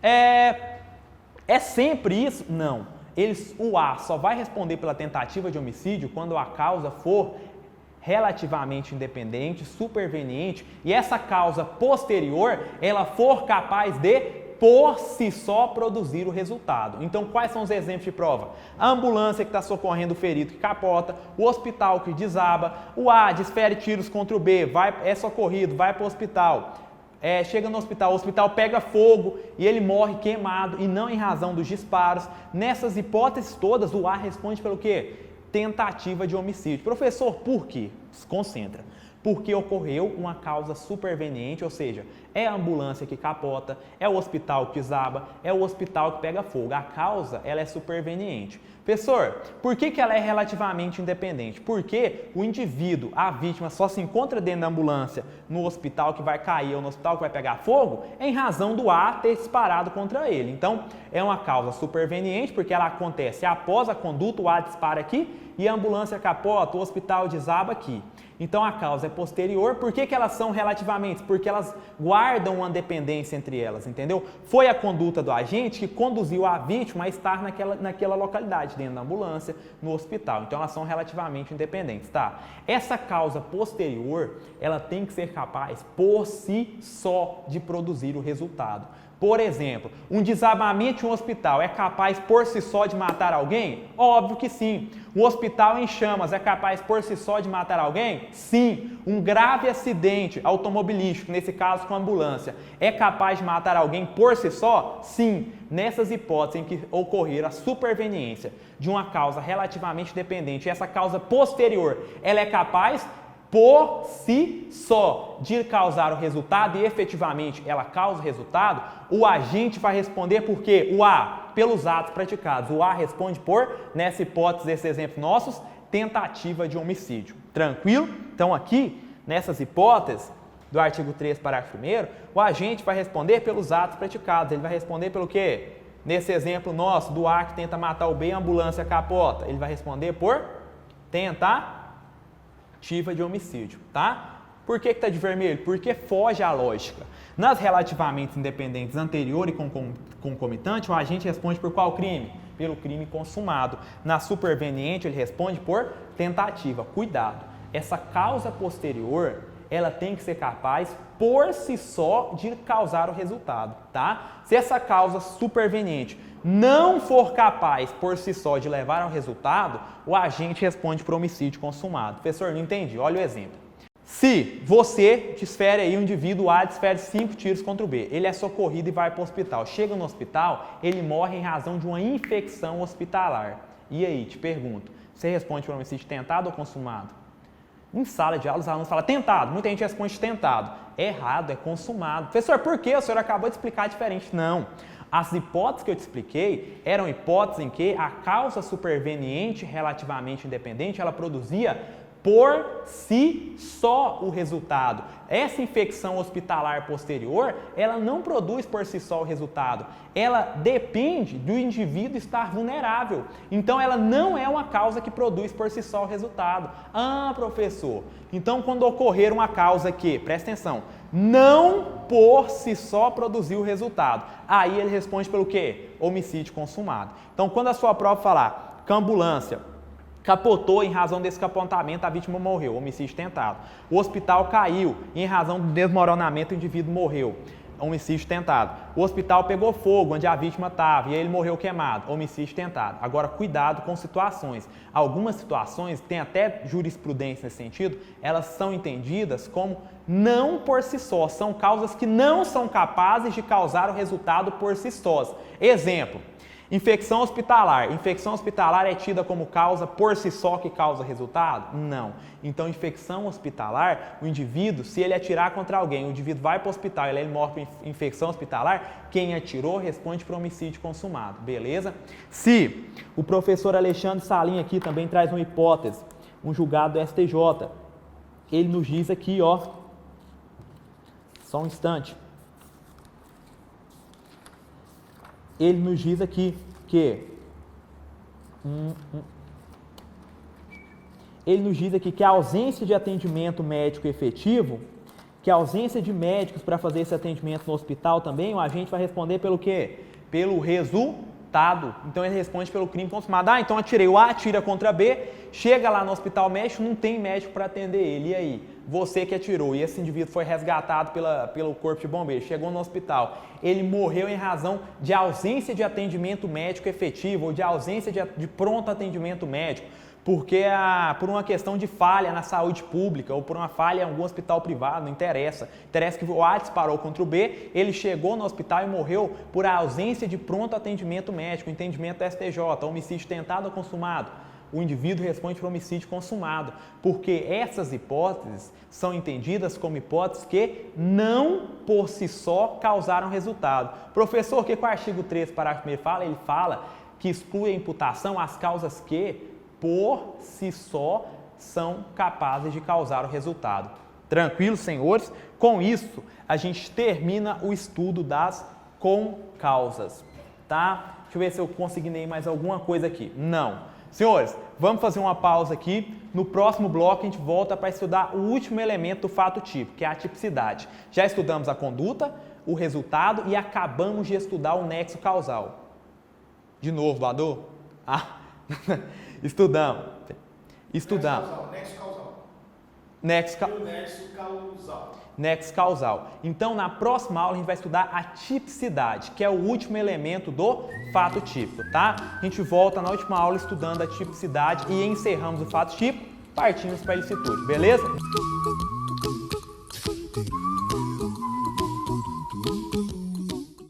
é sempre isso? Não. O A só vai responder pela tentativa de homicídio quando a causa for relativamente independente, superveniente, e essa causa posterior, ela for capaz de por si só produzir o resultado. Então, quais são os exemplos de prova? A ambulância que está socorrendo o ferido que capota, o hospital que desaba, o A desfere tiros contra o B, é socorrido, vai para o hospital, chega no hospital, o hospital pega fogo e ele morre queimado e não em razão dos disparos. Nessas hipóteses todas, o A responde pelo quê? Tentativa de homicídio. Professor, por quê? Se concentra. Porque ocorreu uma causa superveniente, ou seja, é a ambulância que capota, é o hospital que desaba, é o hospital que pega fogo. A causa, ela é superveniente. Professor, por que ela é relativamente independente? Porque o indivíduo, a vítima, só se encontra dentro da ambulância no hospital que vai cair ou no hospital que vai pegar fogo em razão do A ter disparado contra ele. Então, é uma causa superveniente porque ela acontece após a conduta, o A dispara aqui e a ambulância capota, o hospital desaba aqui. Então, a causa é posterior. Por que elas são relativamente? Porque elas guardam uma dependência entre elas, entendeu? Foi a conduta do agente que conduziu a vítima a estar naquela localidade, dentro da ambulância, no hospital. Então, elas são relativamente independentes, tá? Essa causa posterior, ela tem que ser capaz, por si só, de produzir o resultado. Por exemplo, um desabamento em um hospital é capaz por si só de matar alguém? Óbvio que sim. Um hospital em chamas é capaz por si só de matar alguém? Sim. Um grave acidente automobilístico, nesse caso com ambulância, é capaz de matar alguém por si só? Sim. Nessas hipóteses em que ocorrer a superveniência de uma causa relativamente dependente, essa causa posterior, ela é capaz por si só de causar o resultado e efetivamente ela causa o resultado, o agente vai responder por quê? O A, pelos atos praticados. O A responde por, nessa hipótese desse exemplo nossos, tentativa de homicídio. Tranquilo? Então aqui, nessas hipóteses, do artigo 3, parágrafo 1º, o agente vai responder pelos atos praticados. Ele vai responder pelo quê? Nesse exemplo nosso, do A que tenta matar o B, a ambulância capota. Ele vai responder por tentativa de homicídio, tá? Por que está de vermelho? Porque foge à lógica. Nas relativamente independentes anterior e concomitante, o agente responde por qual crime? Pelo crime consumado. Na superveniente, ele responde por tentativa. Cuidado, essa causa posterior, ela tem que ser capaz, por si só, de causar o resultado, tá? Se essa causa superveniente não for capaz, por si só, de levar ao resultado, o agente responde por homicídio consumado. Professor, não entendi. Olha o exemplo. Se você desfere aí um indivíduo A, desfere 5 tiros contra o B, ele é socorrido e vai para o hospital. Chega no hospital, ele morre em razão de uma infecção hospitalar. E aí, te pergunto, você responde por homicídio tentado ou consumado? Em sala de aula, os alunos falam tentado, muita gente responde tentado. É errado, é consumado. Professor, por quê? O senhor acabou de explicar diferente. Não. As hipóteses que eu te expliquei eram hipóteses em que a causa superveniente relativamente independente, ela produzia por si só o resultado. Essa infecção hospitalar posterior, ela não produz por si só o resultado. Ela depende do indivíduo estar vulnerável. Então, ela não é uma causa que produz por si só o resultado. Ah, professor, então quando ocorrer uma causa que, presta atenção, não por si só produziu o resultado, aí ele responde pelo quê? Homicídio consumado. Então, quando a sua prova falar que a ambulância capotou, em razão desse capotamento a vítima morreu, homicídio tentado. O hospital caiu, e em razão do desmoronamento o indivíduo morreu, homicídio tentado. O hospital pegou fogo onde a vítima estava e ele morreu queimado, homicídio tentado. Agora, cuidado com situações. Algumas situações, tem até jurisprudência nesse sentido, elas são entendidas como não por si só, são causas que não são capazes de causar o resultado por si sós. Exemplo, infecção hospitalar. Infecção hospitalar é tida como causa por si só que causa resultado? Não. Então, infecção hospitalar, o indivíduo, se ele atirar contra alguém, o indivíduo vai para o hospital e ele morre por infecção hospitalar, quem atirou responde por homicídio consumado, beleza? Se o professor Alexandre Salim aqui também traz uma hipótese, um julgado do STJ, ele nos diz aqui, ó, só um instante. Ele nos diz aqui que a ausência de atendimento médico efetivo, que a ausência de médicos para fazer esse atendimento no hospital também, o agente vai responder pelo quê? Pelo resultado. Então ele responde pelo crime consumado. Ah, então atirei o A, atira contra B, chega lá no hospital médico, não tem médico para atender ele. E aí? Você que atirou e esse indivíduo foi resgatado pelo corpo de bombeiros, chegou no hospital, ele morreu em razão de ausência de atendimento médico efetivo ou de ausência de pronto atendimento médico, porque por uma questão de falha na saúde pública ou por uma falha em algum hospital privado, não interessa. Interessa que o A disparou contra o B, ele chegou no hospital e morreu por ausência de pronto atendimento médico, entendimento do STJ, homicídio tentado ou consumado. O indivíduo responde por homicídio consumado, porque essas hipóteses são entendidas como hipóteses que não por si só causaram resultado. Professor, o que o artigo 3, parágrafo 1º fala? Ele fala que exclui a imputação as causas que, por si só, são capazes de causar o resultado. Tranquilo, senhores? Com isso, a gente termina o estudo das concausas, tá? Deixa eu ver se eu consegui ler mais alguma coisa aqui. Não. Senhores, vamos fazer uma pausa aqui. No próximo bloco, a gente volta para estudar o último elemento do fato típico, que é a tipicidade. Já estudamos a conduta, o resultado e acabamos de estudar o nexo causal. De novo, Badu? Estudamos. Nexo causal. Nexo causal. Nexo causal. Então, na próxima aula, a gente vai estudar a tipicidade, que é o último elemento do fato típico, tá? A gente volta na última aula estudando a tipicidade e encerramos o fato típico, partimos para a ilicitude, beleza?